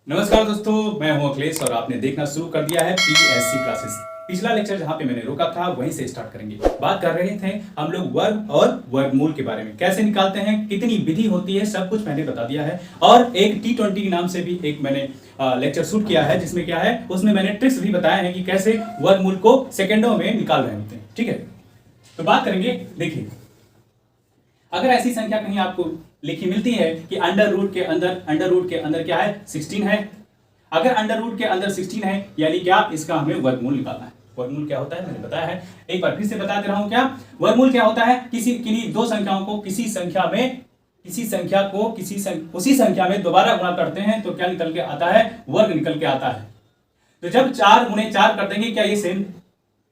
नमस्कार दोस्तों, मैं हूं अखिलेश और आपने देखना शुरू कर दिया है पीएससी क्लासेस। पिछला लेक्चर जहां पे मैंने रोका था वहीं से स्टार्ट करेंगे। बात कर रहे थे हम लोग वर्ग और वर्गमूल के बारे में, कैसे निकालते हैं, कितनी विधि होती है, सब कुछ मैंने बता दिया है। और एक T20 के नाम से भी एक मैंने लेक्चर शूट किया है, जिसमें क्या है उसमें मैंने ट्रिक्स भी बताया है कि कैसे वर्गमूल को सेकेंडों में निकाल रहे होते हैं। ठीक है, तो बात करेंगे। देखिए, अगर ऐसी संख्या कहीं आपको लिखी मिलती है कि अंडर रूट के अंदर क्या है 16 है। अगर अंडर रूट के अंदर 16 है यानी क्या, इसका हमें वर्गमूल निकालना है। वर्गमूल क्या होता है मैंने बताया है, एक बार फिर से बता दे रहा हूं। क्या वर्गमूल क्या होता है? किन्हीं दो संख्याओं को उसी संख्या में दोबारा गुणा करते हैं तो क्या निकल के आता है? वर्ग निकल के आता है। तो जब 4 गुणे 4 कर देंगे, क्या ये सेम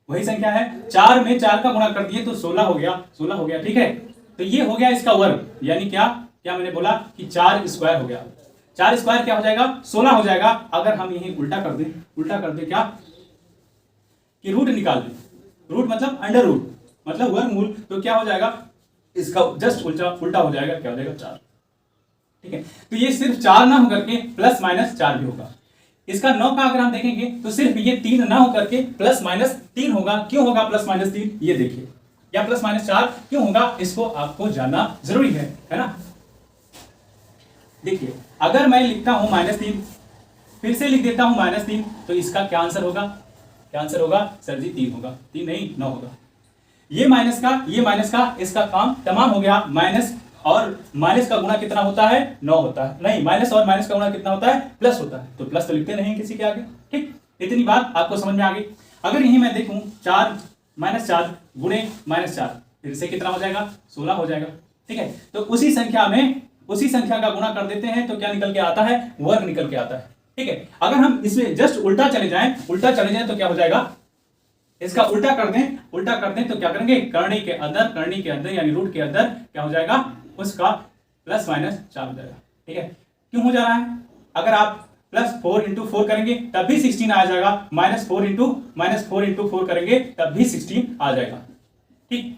वही संख्या है? 4 में 4 का गुणा कर दिए तो 16 हो गया। ठीक है, तो ये हो गया इसका वर्ग, यानी क्या मैंने बोला कि 4 स्क्वायर हो गया। 4 स्क्वायर क्या हो जाएगा? 16 हो जाएगा। अगर हम यही उल्टा कर दे क्या कि रूट निकाल दे, रूट मतलब अंडर रूट मतलब वर्गमूल, तो क्या हो जाएगा? इसका जस्ट उल्टा हो जाएगा। क्या हो जाएगा? 4। ठीक है, तो ये सिर्फ 4 ना होकर के प्लस माइनस 4 भी होगा। इसका 9 का अगर हम देखेंगे तो सिर्फ ये 3 ना होकर के प्लस माइनस 3 होगा। क्यों होगा प्लस माइनस 3? ये देखिए, या प्लस माइनस 4 क्यों होगा, इसको आपको जानना जरूरी है ना। देखिए, अगर मैं लिखता हूं -3, फिर से लिख देता हूं -3, तो इसका क्या आंसर होगा? सर जी 3 होगा। 3 नहीं 9 होगा। ये माइनस का इसका काम तमाम हो गया। माइनस और माइनस का गुणा कितना होता है? 9 होता है। नहीं, माइनस और माइनस का गुणा कितना होता है? प्लस होता है। तो प्लस तो लिखते नहीं किसी के आगे। ठीक, इतनी बात आपको समझ में आ गई। अगर यही मैं देखूं 4 -4 गुणे -4, फिर से कितना हो जाएगा? 16 हो जाएगा। ठीक है, तो उसी संख्या का गुणा कर देते हैं तो क्या निकल के आता है? वर्ग निकल के आता है। ठीक है, अगर हम इसमें जस्ट उल्टा चले जाएं तो क्या हो जाएगा? इसका उल्टा कर दें तो क्या करेंगे? करनी के अंदर यानी रूट के अंदर क्या हो जाएगा? उसका प्लस माइनस 4 हो जाएगा। ठीक है, क्यों हो जा रहा है? अगर आप +4 × 4 करेंगे तब भी 16 आ जाएगा। -4 × 4 करेंगे तब भी 16 आ जाएगा। ठीक,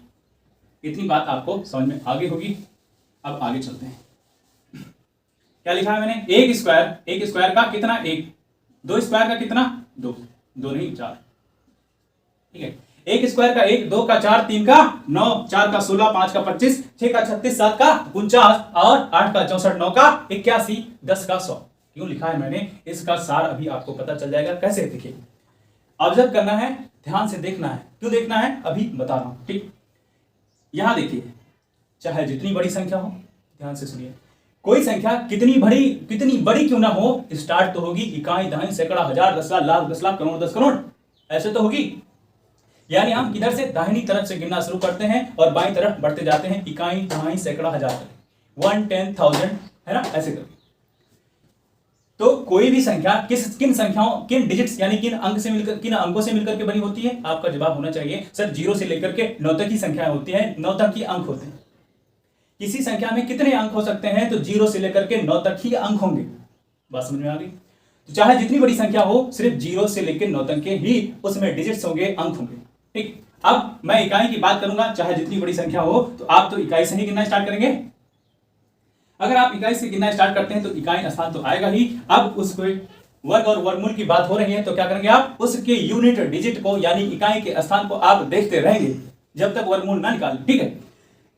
इतनी बात आपको समझ में आ गई होगी। अब आगे चलते हैं। क्या लिखा है मैंने? एक स्क्वायर का कितना? 1। 2 स्क्वायर का कितना? 2 नहीं 4। ठीक है, एक स्क्वायर का 1, 2 का 4, 3 का 9, 4 का 16, 5 का 25, 6 का 36, 7 का 49 और 8 का 64, 9 का 81, 10 का 100। क्यों लिखा है मैंने? इसका सार अभी आपको पता चल जाएगा। कैसे? देखिए, ऑब्जर्व करना है, ध्यान से देखना है। क्यों देखना है अभी बता रहा हूं। ठीक, यहां देखिए, चाहे जितनी बड़ी संख्या हो, ध्यान से सुनिए, कोई संख्या कितनी बड़ी क्यों ना हो, स्टार्ट तो होगी इकाई, दहाई, सैकड़ा, हजार, 10 लाख, 10 लाख, करोड़, 10 करोड़, ऐसे तो होगी। यानी हम किधर से? दाहिनी तरफ से गिनना शुरू करते हैं और बाईं तरफ बढ़ते जाते हैं, इकाई, दहाई, सैकड़ा, हजार, 1, 10, 1000, है ना, ऐसे करके। तो कोई भी संख्या किन डिजिट्स यानी किन अंकों से मिलकर के बनी होती है? आपका जवाब होना चाहिए सर 0 से लेकर के 9 तक की संख्याएं होती हैं, 9 तक की अंक होते हैं। किसी संख्या में कितने अंक हो सकते हैं? तो 0 से लेकर के 9 तक ही अंक होंगे। बात समझ में आ गई? तो चाहे जितनी बड़ी संख्या हो, सिर्फ 0 से लेकर 9 तक के ही उसमें डिजिट्स होंगे, अंक होंगे। ठीक, अब मैं इकाई की बात करूंगा। चाहे जितनी बड़ी संख्या हो तो आप तो इकाई से ही गिनना स्टार्ट करेंगे। अगर आप इकाई से गिनना स्टार्ट करते हैं तो इकाई स्थान तो आएगा ही। अब उसको वर्ग और वर्गमूल की बात हो रही है तो क्या करेंगे आप? उसके यूनिट डिजिट को यानी इकाई के स्थान को आप देखते रहेंगे जब तक वर्गमूल ना निकालें। ठीक है,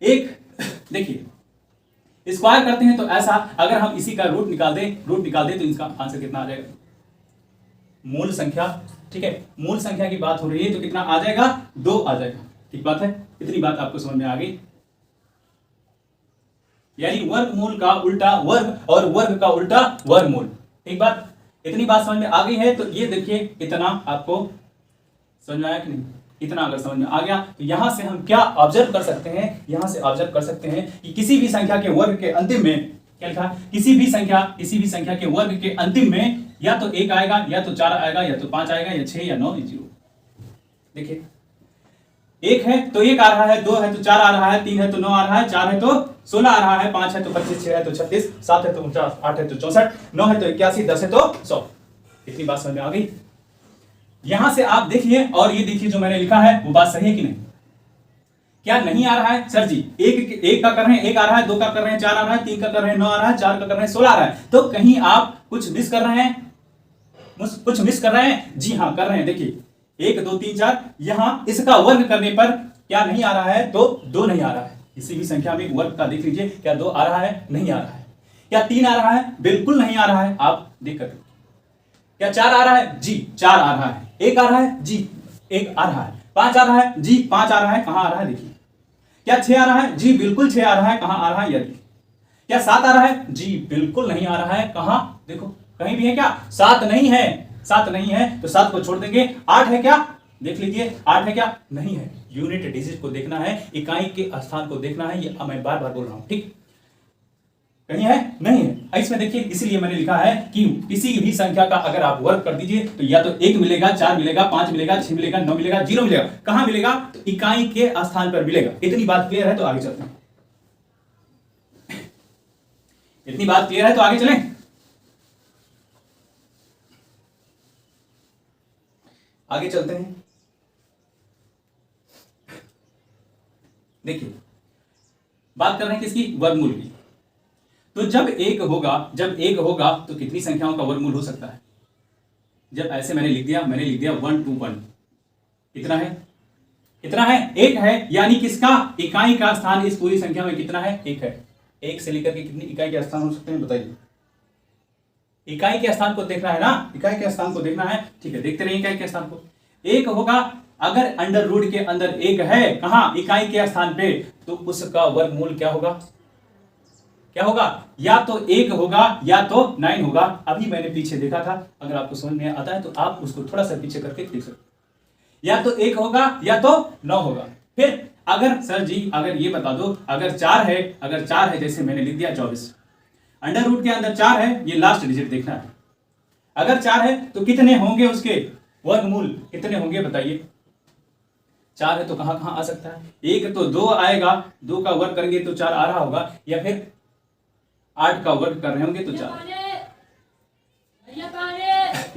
एक देखिए, स्क्वायर करते हैं तो ऐसा, अगर हम इसी का रूट निकाल दें तो इसका आंसर कितना आ जाएगा? मूल संख्या। ठीक है, मूल संख्या की बात हो रही है तो कितना आ जाएगा? 2 आ जाएगा। ठीक बात है, इतनी बात आपको समझ में आ गई। यानी वर्गमूल का उल्टा वर्ग और वर्ग का उल्टा वर्गमूल। ठीक बात, इतनी बात समझ में आ गई है। तो ये देखिए, इतना आपको समझ में आया कि नहीं? इतना अगर समझ में आ गया तो यहां से हम क्या ऑब्जर्व कर सकते हैं? यहां से ऑब्जर्व कर सकते हैं कि किसी भी संख्या के वर्ग के अंतिम में क्या लिखा? किसी भी संख्या के वर्ग के अंतिम में या तो 1 आएगा, या तो 4 आएगा, या तो 5 आएगा, या 6 या 9 या 0। देखिए, 1 है तो 1 आ रहा है, 2 है तो 4 आ रहा है, 3 है तो 9 आ रहा है, 4 है तो 16 आ रहा है, 5 है तो 25, 6 है तो 36, 7 है तो 49, 8 है तो 64, 9 है तो 81, 10 है तो 100। इतनी बात समझ में आ गई? यहां से आप देखिए और ये देखिए, जो मैंने लिखा है वो बात सही है कि नहीं? क्या नहीं आ रहा है? सर जी, एक का कर रहे हैं 1 आ रहा है, 2 का कर रहे हैं 4 आ रहा है, 3 का कर रहे हैं 9 आ रहा है, 4 का कर रहे हैं 16 आ रहा है। तो कहीं आप कुछ मिस कर रहे हैं? कुछ मिस कर रहे हैं? जी हाँ कर रहे हैं। देखिए 1 2 3 4, यहां इसका वर्ग करने पर क्या नहीं आ रहा है? तो 2 नहीं आ रहा है। किसी भी संख्या में वर्ग का देख लीजिए, क्या 2 आ रहा है? नहीं आ रहा है। क्या 3 आ रहा है? बिल्कुल नहीं आ रहा है। आप देख कर क्या 4 आ रहा है? जी 4 आ रहा है। 1 आ रहा है? जी 1 आ रहा है। 5 आ रहा है? जी 5 आ रहा है। कहां आ रहा है? देखिए। क्या 6 आ रहा है? जी बिल्कुल 6 आ रहा है। कहां आ रहा है? ये देखिए। क्या 7 आ रहा है? जी बिल्कुल नहीं आ रहा है। कहां? देखो कहीं भी है क्या? 7 नहीं है। 7 नहीं है तो 7 को छोड़ देंगे। 8 है क्या? देख लीजिए 8 है क्या? नहीं है। यूनिट डिजिट को देखना है, इकाई के स्थान को देखना है। ये मैं बार बार बोल रहा हूं, ठीक? कहीं है? नहीं है। इसमें देखिए इसलिए मैंने लिखा है कि किसी भी संख्या का अगर आप वर्ग कर दीजिए तो या तो 1 मिलेगा, 4 मिलेगा, 5 मिलेगा, 6 मिलेगा, 9 मिलेगा, 0 मिलेगा। कहां मिलेगा? तो इकाई के स्थान पर मिलेगा। इतनी बात क्लियर है तो आगे चलते हैं। इतनी बात क्लियर है तो आगे चलें। आगे चलते हैं। देखिए बात कर रहे हैं किसकी? वर्गमूल की। तो जब एक होगा तो कितनी संख्याओं का वर्गमूल हो सकता है? जब ऐसे मैंने लिख दिया 1 2 1। कितना है? कितना है? 1 है। यानी किसका? इकाई का स्थान इस पूरी संख्या में कितना है? 1 है। 1 से लेकर के कितनी इकाई के स्थान हो सकते हैं बताइए? इकाई के स्थान को देखना है ना, इकाई के स्थान को देखना है। ठीक है, देखते रहिए इकाई के स्थान को। 1 होगा अगर अंडर रूट के अंदर 1 है, कहां? इकाई के स्थान पे, तो उसका वर्गमूल क्या होगा? क्या होगा? या तो 1 होगा या तो 9 होगा। अभी मैंने पीछे देखा था, अगर आपको समझ में आता है तो आप उसको थोड़ा सा पीछे करके देख सकते। या तो 1 होगा या तो 9 होगा। फिर अगर सर जी अगर ये बता दो, अगर 4 है, जैसे मैंने लिख दिया 24, अंडर रूट के अंदर 4 है, ये लास्ट डिजिट देखना है। अगर 4 है तो कितने होंगे उसके वर्गमूल? कितने होंगे बताइए? 4 है तो कहां कहां आ सकता है? 1 तो 2 आएगा, 2 का वर्ग करेंगे तो 4 आ रहा होगा, या फिर 8 का वर्ग कर रहे होंगे तो 4,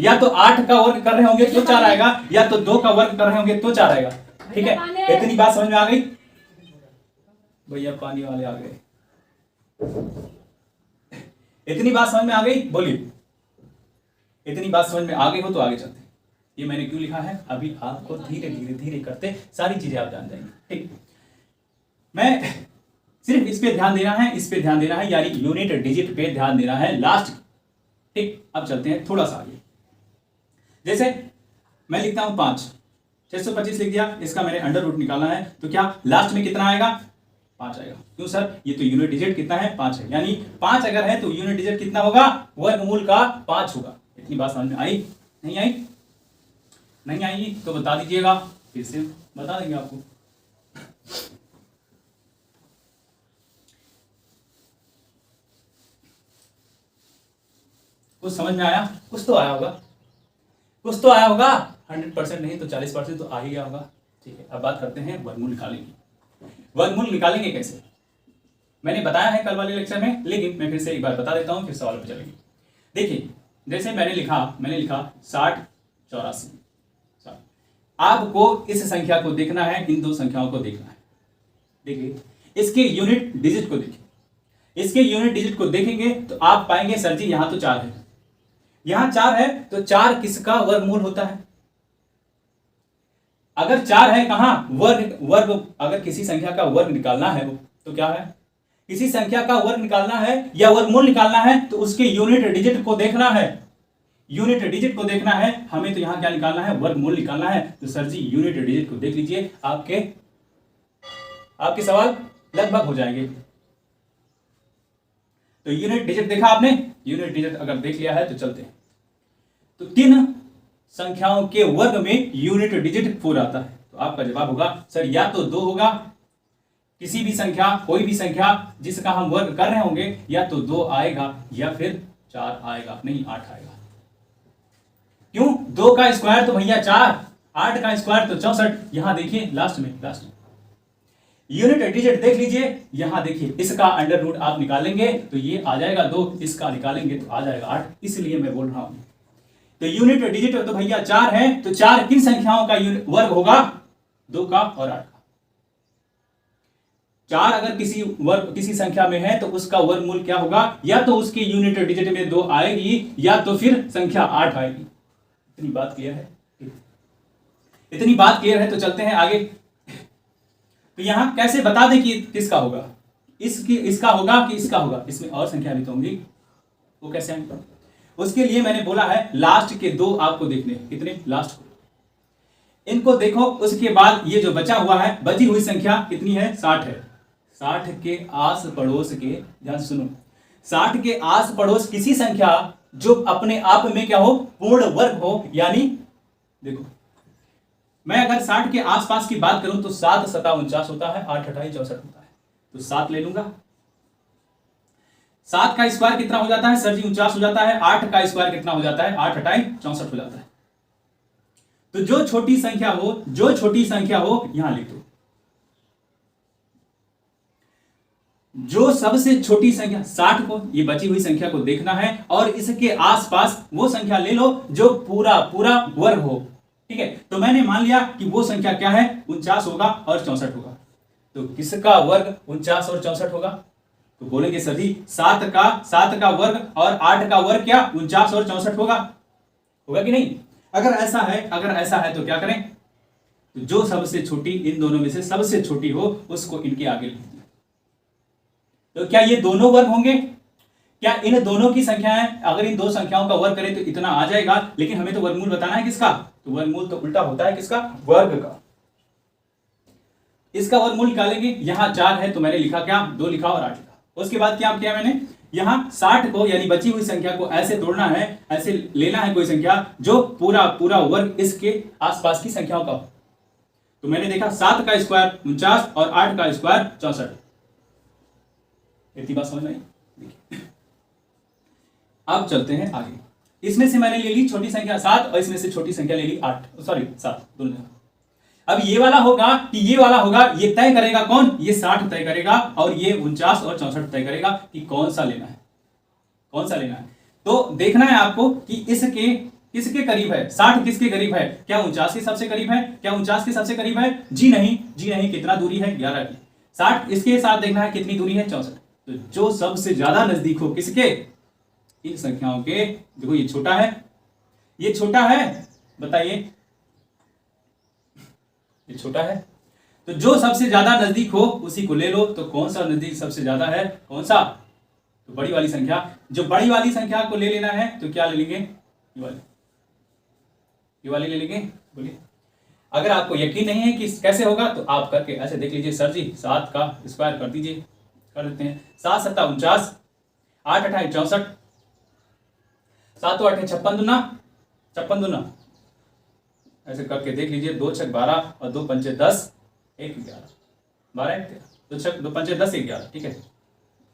या तो 8 का वर्ग कर रहे होंगे तो 4 आएगा, या तो 2 का वर्ग कर रहे होंगे तो 4 आएगा। ठीक है, इतनी बात समझ में आ गई? भैया पानी वाले आ गए। इतनी बात समझ में आ गई? बोलिए। इतनी बात समझ में आ गई हो तो आगे चलते हैं। ये मैंने क्यों लिखा है, अभी आपको धीरे धीरे धीरे करते सारी चीजें आप जान जाएंगे। ठीक, मैं सिर्फ इस पे ध्यान देना है, इस पे ध्यान देना है, यानी यूनिट डिजिट पे ध्यान देना है लास्ट। ठीक, अब चलते हैं थोड़ा सा आगे। जैसे मैं लिखता हूं 5, 625 लिख दिया, इसका मैंने अंडर रूट निकालना है, तो क्या लास्ट में कितना आएगा? 5 आएगा। क्यों सर? ये तो यूनिट डिजिट कितना है? 5 है। यानी 5 अगर है तो यूनिट डिजिट कितना होगा? वर्गमूल का 5 होगा। इतनी बात समझ में आई? नहीं आई? नहीं आई तो बता दीजिएगा, फिर से बता देंगे आपको। कुछ समझ में आया? कुछ तो आया होगा, कुछ तो आया होगा। 100% नहीं तो 40% तो आ ही गया होगा। ठीक है, अब बात करते हैं वर्गमूल निकालेंगे। वर्गमूल निकालेंगे कैसे? मैंने बताया है कल वाले लेक्चर में, लेकिन मैं फिर से एक बार बता देता हूं, फिर सवाल पे चलेंगे। देखिए जैसे मैंने लिखा 60 84। आपको इस संख्या को देखना है, इन दो संख्याओं को देखना है। देखिए इसके यूनिट डिजिट को देखिए। इसके यूनिट डिजिट को देखेंगे तो आप पाएंगे सर जी यहां तो 4 है, यहां 4 है, तो 4 किसका वर्गमूल होता है? अगर 4 है कहां? वर्ग अगर किसी संख्या का वर्ग निकालना है वो तो क्या है? किसी संख्या का वर्ग निकालना है या वर्गमूल निकालना है तो उसके यूनिट डिजिट को देखना है। यूनिट डिजिट को देखना है हमें, तो यहां क्या निकालना है? वर्गमूल निकालना है। तो सर जी यूनिट डिजिट को देख लीजिए, आपके सवाल लगभग हो जाएंगे। तो यूनिट डिजिट देखा आपने? यूनिट डिजिट अगर देख लिया है तो चलते हैं। तो 3 संख्याओं के वर्ग में यूनिट डिजिट 4 आता है, तो आपका जवाब होगा सर या तो 2 होगा, किसी भी संख्या, कोई भी संख्या जिसका हम वर्ग कर रहे होंगे, या तो 2 आएगा या फिर 4 आएगा, नहीं 8 आएगा। क्यों? 2 का स्क्वायर तो भैया 4, 8 का स्क्वायर तो 64। यहां देखिए लास्ट में यूनिट डिजिट देख लीजिए, यहां देखिए इसका अंडर रूट आप निकालेंगे तो ये आ जाएगा 2, इसका निकालेंगे तो आ जाएगा 8। इसलिए मैं बोल रहा हूं तो यूनिट डिजिट तो भैया 4 है, तो 4 किन संख्याओं का वर्ग होगा? 2 का और 8 का। 4 अगर किसी संख्या में है तो उसका वर्गमूल क्या होगा, या तो उसकी यूनिट डिजिट में 2 आएगी या तो फिर संख्या 8 आएगी। इतनी बात क्लियर है? इतनी बात क्लियर है तो चलते हैं आगे। तो यहां कैसे बता दें कि किसका होगा, इसका होगा कि इसका होगा, इसमें और संख्या भी तो होंगी, वो कैसे आएंगे? उसके लिए मैंने बोला है लास्ट के 2 आपको देखने, कितने लास्ट को, इनको देखो। उसके बाद ये जो बचा हुआ है, बची हुई संख्या कितनी है, 60 है। 60 के आस पड़ोस के, ध्यान सुनो, 60 के आस पड़ोस किसी संख्या जो अपने आप में क्या हो, पूर्ण वर्ग हो, यानी देखो मैं अगर 60 के आसपास की बात करूं तो 7 सता 49 होता है, 8 अठाई 64 होता है, तो 7 ले लूंगा। 7 का स्क्वायर कितना हो जाता है सर जी, 49 हो जाता है। 8 का स्क्वायर कितना हो जाता है, 8 अठाई 64 हो जाता है। तो जो छोटी संख्या हो यहां लिख दो, जो सबसे छोटी संख्या 60 को, ये बची हुई संख्या को देखना है और इसके आसपास वो संख्या ले लो जो पूरा पूरा वर्ग हो, ठीक है। तो मैंने मान लिया कि वो संख्या क्या है, 49 होगा और 64 होगा। तो किसका वर्ग 49 और 64 होगा, तो बोलेंगे सर जी 7 का वर्ग और 8 का वर्ग क्या 49 और 64 होगा कि नहीं? अगर ऐसा है तो क्या करें, तो जो सबसे छोटी, इन दोनों में से सबसे छोटी हो उसको इनके आगे लिख दिया। तो क्या ये दोनों वर्ग होंगे? क्या इन दोनों की संख्याएं, अगर इन दो संख्याओं का वर्ग करें तो इतना आ जाएगा, लेकिन हमें तो वर्गमूल बताना है किसका, तो वर्गमूल तो उल्टा होता है किसका, वर्ग का। इसका वर्गमूल निकालेंगे, यहां 4 है तो मैंने लिखा क्या, 2 लिखा और 8 लिखा। उसके बाद क्या किया मैंने, यहां 60 को यानी बची हुई संख्या को ऐसे तोड़ना है, ऐसे लेना है कोई संख्या जो पूरा पूरा वर्ग इसके आसपास की संख्याओं का हो। तो मैंने देखा 7 का स्क्वायर 49 और 8 का स्क्वायर 64। इतनी बात समझ में आई? अब चलते हैं आगे। इसमें से मैंने ले ली छोटी संख्या 7 और इसमें से छोटी संख्या ले ली 8, सॉरी 7 दोनों। अब ये वाला होगा कि ये वाला होगा, ये तय करेगा कौन, ये 60 तय करेगा और ये 49 और 64 तय करेगा कि कौन सा लेना है, कौन सा लेना है। तो देखना है आपको कि इसके किसके करीब है, 60 किसके करीब है, क्या 49 के सबसे करीब है, क्या 49 के सबसे करीब है, जी नहीं, कितना दूरी है 11 की। 60 इसके साथ देखना है कितनी दूरी है 64। तो जो सबसे ज्यादा नजदीक हो किसके, इन संख्याओं के, देखो ये छोटा है, बताइए ये छोटा है, तो जो सबसे ज्यादा नजदीक हो उसी को ले लो। तो कौन सा नजदीक सबसे ज्यादा है, कौन सा, तो बड़ी वाली संख्या। जो बड़ी वाली संख्या को ले लेना है तो क्या ले लेंगे, ये वाली ले लेंगे। बोलिए, अगर आपको यकीन नहीं है कि कैसे होगा तो आप करके ऐसे देख लीजिए, सर जी 7 का स्क्वायर कर दीजिए, कर देते हैं। 7 सत्ता 49, 8 अठाई 64, 7 8 56 दूना, ऐसे करके देख लीजिए। 2 छक 12 और 2 पंचे 10, 1 11, 12 2 छक 2 पंचे 10 11, ठीक है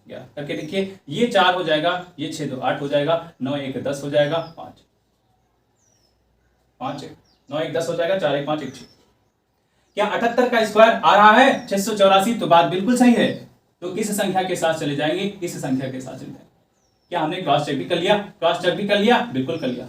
11 करके देखिए। ये 4 हो जाएगा, ये 6 2 8 हो जाएगा, 9 1 10 हो जाएगा, 5 1 9 1 10 हो जाएगा, 4 1 5 1 6। क्या 78 का स्क्वायर आ रहा है 684? तो बात बिल्कुल सही है। तो किस संख्या के साथ चले जाएंगे, इस संख्या के साथ चले जाएंगे। क्या हमने क्रॉस चेक भी कर लिया, बिल्कुल कर लिया,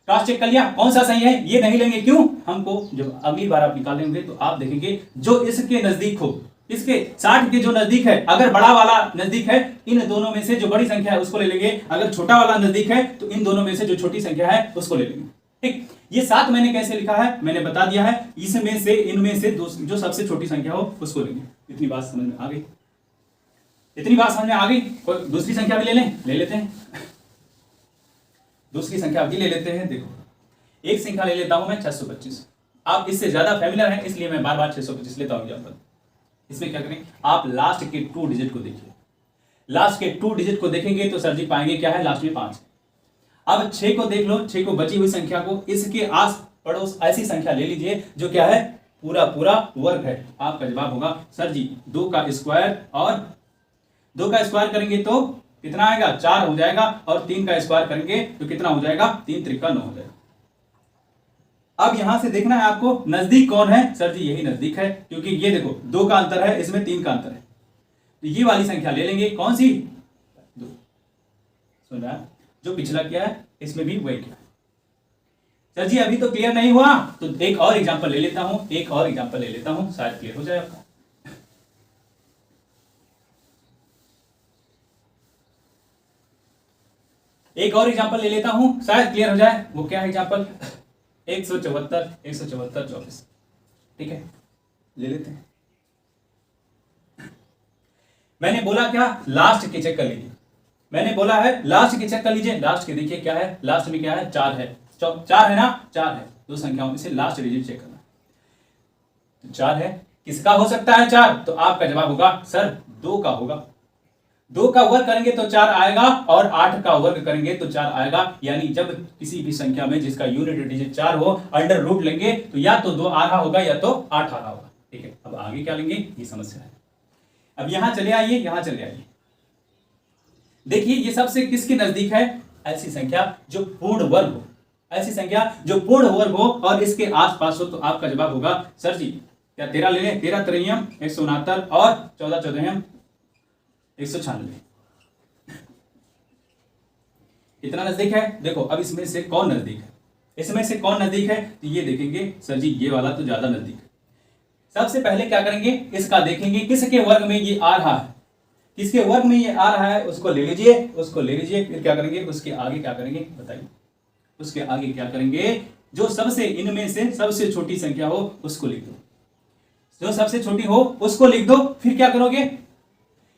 क्रॉस चेक कर लिया। कौन सा सही है ये नहीं लेंगे, क्यों, हमको जब अगली बार आप निकालेंगे तो आप देखेंगे जो इसके नजदीक हो, इसके 60 के जो नजदीक है, अगर बड़ा वाला नजदीक है इन दोनों में से जो बड़ी संख्या है उसको ले लेंगे, अगर छोटा वाला नजदीक है तो इन दोनों में से जो छोटी संख्या है उसको ले लेंगे। ठीक, ये 7 मैंने कैसे लिखा है मैंने बता दिया है, इसमें से इनमें से जो सबसे छोटी संख्या हो उसको लेंगे। इतनी बात समझ में आ गई, कोई दूसरी संख्या भी ले लेते हैं, दूसरी संख्या भी ले लेते हैं। देखो एक संख्या ले लेता हूं मैं 625, आप इससे ज्यादा फैमिलियर हैं इसलिए मैं बार बार 625 लेता हूं एग्जांपल। इसमें क्या करें, आप लास्ट के 2 डिजिट को देखिए, लास्ट के 2 डिजिट को देखेंगे तो सर जी पाएंगे क्या है, लास्ट में 5 है। अब 6 को देख लो, 6 को बची हुई संख्या को, इसके आस पड़ोस ऐसी संख्या ले लीजिए जो क्या है, पूरा पूरा वर्ग है। आपका जवाब होगा सर जी 2 का स्क्वायर, और 2 का स्क्वायर करेंगे तो कितना आएगा 4 हो जाएगा, और 3 का स्क्वायर करेंगे तो कितना हो जाएगा 3 त्रिका 9 हो जाएगा। अब यहां से देखना है आपको नजदीक कौन है, सर जी यही नजदीक है, क्योंकि ये देखो 2 का अंतर है, इसमें 3 का अंतर है, तो ये वाली संख्या ले लेंगे, कौन सी 2। सुन रहा है, जो पिछला किया है इसमें भी वही किया है। सर जी अभी तो क्लियर नहीं हुआ, तो एक और एग्जांपल ले लेता हूं, शायद क्लियर हो जाए आपका। एक और एग्जांपल ले लेता हूं, शायद क्लियर हो जाए। वो क्या है एग्जांपल? 174 24। ठीक है, ले लेते हैं। मैंने बोला क्या? लास्ट के चेक कर लीजिए। मैंने बोला है लास्ट के चेक कर लीजिए। लास्ट के देखिए क्या है, लास्ट में क्या है? 4 है। 4 है ना? 4 है, दो संख्याओं में से लास्ट डिजिट चेक करना। तो 4 है, किसका हो सकता है 4? तो आपका जवाब होगा सर 2 का होगा। 2 का वर्ग करेंगे तो 4 आएगा, और 8 का वर्ग करेंगे तो 4 आएगा। यानी जब किसी भी संख्या में जिसका यूनिट डिजिट 4 हो, अंडर रूट लेंगे तो या तो 2 आ रहा होगा या तो 8 आ रहा होगा। ठीक है, अब आगे क्या लेंगे, ये समस्या है। अब यहां चले आइए, यहां चले आइए। देखिए ये सबसे किसके नजदीक है? ऐसी संख्या जो पूर्ण वर्ग हो, ऐसी संख्या जो पूर्ण वर्ग हो और इसके आसपास हो। तो आपका जवाब होगा सर जी क्या 13 ले लें? 13 त्रियम 169 और 14 चौदहम 196। इतना नजदीक है। देखो अब इसमें से कौन नजदीक है? इसमें से कौन नजदीक है? तो ये देखेंगे सर जी ये वाला तो ज्यादा नजदीक है। सबसे पहले क्या करेंगे, इसका देखेंगे किसके वर्ग में ये आ रहा है। किसके वर्ग में ये आ रहा है उसको ले लीजिए, उसको ले लीजिए। फिर क्या करेंगे, उसके आगे क्या करेंगे बताइए? उसके आगे क्या करेंगे? जो सबसे इनमें से सबसे छोटी संख्या हो उसको लिख दो। जो सबसे छोटी हो उसको लिख दो। फिर क्या करोगे?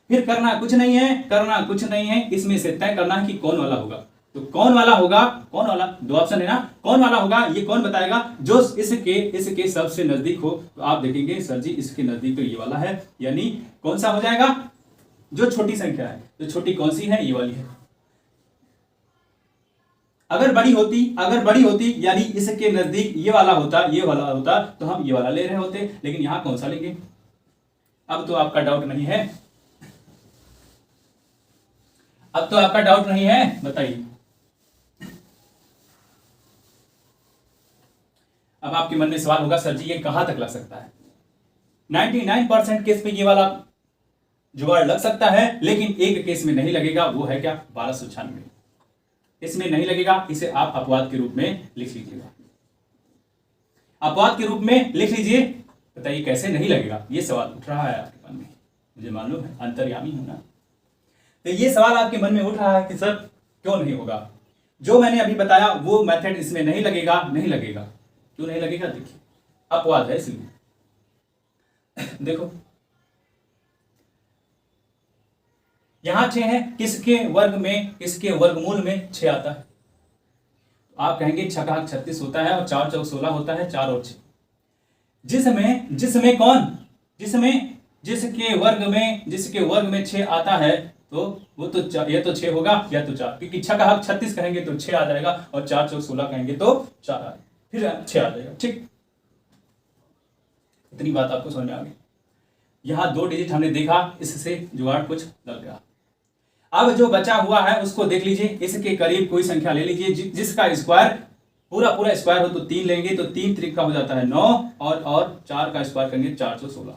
फिर करना कुछ नहीं है, करना कुछ नहीं है। इसमें से तय करना है कि कौन वाला होगा। तो कौन वाला होगा? कौन वाला? दो ऑप्शन है ना, कौन वाला होगा? ये कौन बताएगा? जो इसके सबसे नजदीक हो। तो आप देखेंगे सर जी इसके नजदीक तो ये वाला है, यानी कौन सा हो जाएगा? जो छोटी संख्या है। तो छोटी कौन सी है? ये वाली है। अगर बड़ी होती यानी इसके नजदीक ये वाला होता, ये वाला होता, तो हम ये वाला ले रहे होते। लेकिन यहां कौन सा लेंगे? अब तो आपका डाउट नहीं है, अब तो आपका डाउट नहीं है, बताइए। अब आपके मन में सवाल होगा सर जी ये कहां तक लग सकता है? 99% केस में ये वाला जुगाड़ लग सकता है, लेकिन एक केस में नहीं लगेगा। वो है क्या? 1296। इसमें नहीं लगेगा। इसे आप अपवाद के रूप में लिख लीजिएगा, अपवाद के रूप में लिख लीजिए। बताइए कैसे नहीं लगेगा? ये सवाल उठ रहा है आपके मन में, मुझे मालूम है, अंतर्यामी हूं ना। तो ये सवाल आपके मन में उठ रहा है कि सर क्यों नहीं होगा? जो मैंने अभी बताया वो मेथड इसमें नहीं लगेगा। नहीं लगेगा, क्यों नहीं लगेगा? देखिए अपवाद है इसलिए। देखो यहां 6 है, किसके वर्ग में, किसके वर्गमूल में 6 आता है? आप कहेंगे 6 का 36 होता है और 4 चौक 16 होता है, 4 और 6। जिसमें कौन, जिसके वर्ग में 6 आता है, तो वो तो या तो 6 होगा या तो 4, क्योंकि 6 का 36 कहेंगे तो 6 आ जाएगा, और 4 चौक 16 कहेंगे तो 4 आ जाएगा, फिर 6 आ जाएगा। ठीक, इतनी बात आपको समझ में आ गई। यहां 2 डिजिट हमने देखा, इससे जुगाड़ कुछ लग गया। अब जो बचा हुआ है उसको देख लीजिए। इसके करीब कोई संख्या ले लीजिए जिसका स्क्वायर पूरा स्क्वायर हो। तो 3 लेंगे तो 3 त्रिक का हो जाता है 9, और 4 का स्क्वायर करेंगे 416।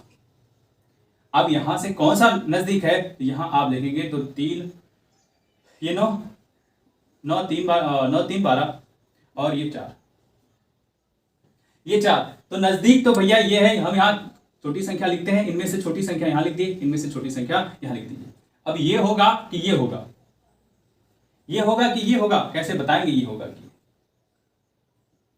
अब यहां से कौन सा नजदीक है? तो यहां आप देखेंगे तो 3, ये 9 9 3 12 और ये 4, ये 4। तो नजदीक तो भैया ये है। हम यहां छोटी संख्या लिखते हैं, इनमें से छोटी संख्या यहां लिख दी, इनमें से छोटी संख्या यहां लिख दीजिए। अब ये होगा कि ये होगा, ये होगा कि ये होगा? कैसे बताएंगे ये होगा कि?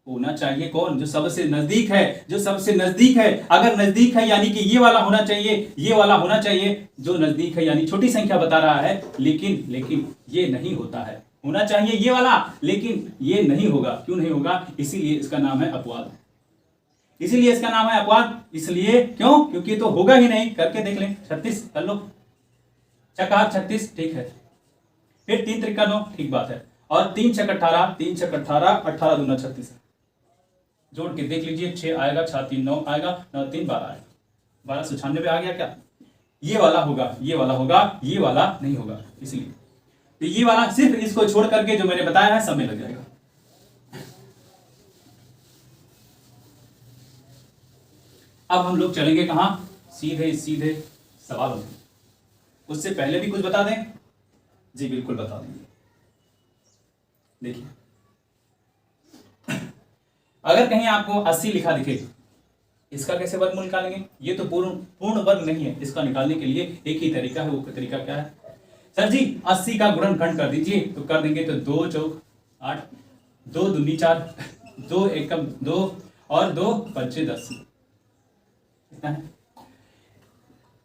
होना चाहिए कौन? जो सबसे नजदीक है, जो सबसे नजदीक है। अगर नजदीक है यानी कि ये वाला होना चाहिए, ये वाला होना चाहिए। जो नजदीक है यानी छोटी संख्या बता रहा है, लेकिन ये नहीं होता है। होना चाहिए ये वाला, लेकिन ये नहीं होगा। क्यों नहीं होगा? इसीलिए इसका नाम है अपवाद। इसीलिए इसका नाम है अपवाद। इसलिए क्यों? क्योंकि तो होगा ही नहीं। करके देख लें, 36 कर लो, 6 36, ठीक है। फिर 3 त्रिका 9, ठीक बात है। और 3 6 18, 3 6 18, 18 दूना 36। जोड़ के देख लीजिए, 6 आएगा, 6 3 9 आएगा, 9 3 12 आएगा, 1296 आ गया क्या? ये वाला होगा, ये वाला होगा, ये वाला नहीं होगा। इसलिए तो ये वाला सिर्फ इसको छोड़ करके जो मैंने बताया है सब में लग जाएगा। अब हम लोग चलेंगे कहां? सीधे सीधे सवाल में। उससे पहले भी कुछ बता दें? जी बिल्कुल बता देंगे। देखिए अगर कहीं आपको 80 लिखा दिखे, इसका कैसे वर्गमूल निकालेंगे? ये तो पूर्ण वर्ग नहीं है। इसका निकालने के लिए एक ही तरीका है। वो तरीका क्या है? सर जी 80 का गुणनखंड कर दीजिए, तो कर देंगे तो 2 चौक 8, 2 दूनी 4, 2 एकम 2 और 2 पंचे 10। कितना है?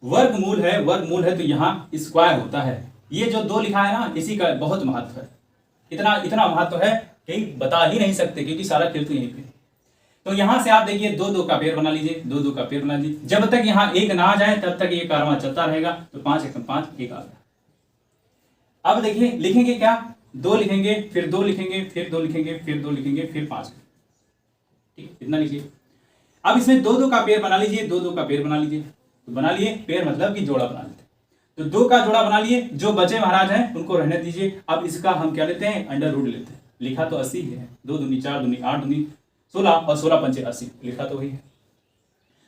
वर्गमूल है तो यहाँ स्क्वायर होता है। ये जो 2 लिखा है ना, इसी का बहुत महत्व है। इतना इतना महत्व है कि बता ही नहीं सकते, क्योंकि सारा खेल तो यहीं पे। तो यहां से आप देखिए 2 2 का पेड़ बना लीजिए, 2 2 का पेड़ बना लीजिए। जब तक यहाँ 1 ना आ जाए तब तक ये कारवां चलता रहेगा। तो 5 एकम 5, 1 आ गया। अब देखिए लिखेंगे क्या, 2 लिखेंगे, फिर 2 लिखेंगे, फिर 2 लिखेंगे, फिर 2 लिखेंगे, फिर 5। ठीक, इतना लिखिए। अब इसमें 2 2 का पेड़ बना लीजिए, 2 2 का पेड़ बना लीजिए। तो बना लिए, पेड़ मतलब कि जोड़ा बना लेते। तो 2 का जोड़ा बना लिए, जो बचे महाराज हैं उनको रहने दीजिए। अब इसका हम क्या लेते हैं, अंडर रूट लेते हैं। लिखा तो 80 है, 2 दूनी 4 दूनी 8 दूनी 16 और 16 पंचे 80, लिखा तो वही है।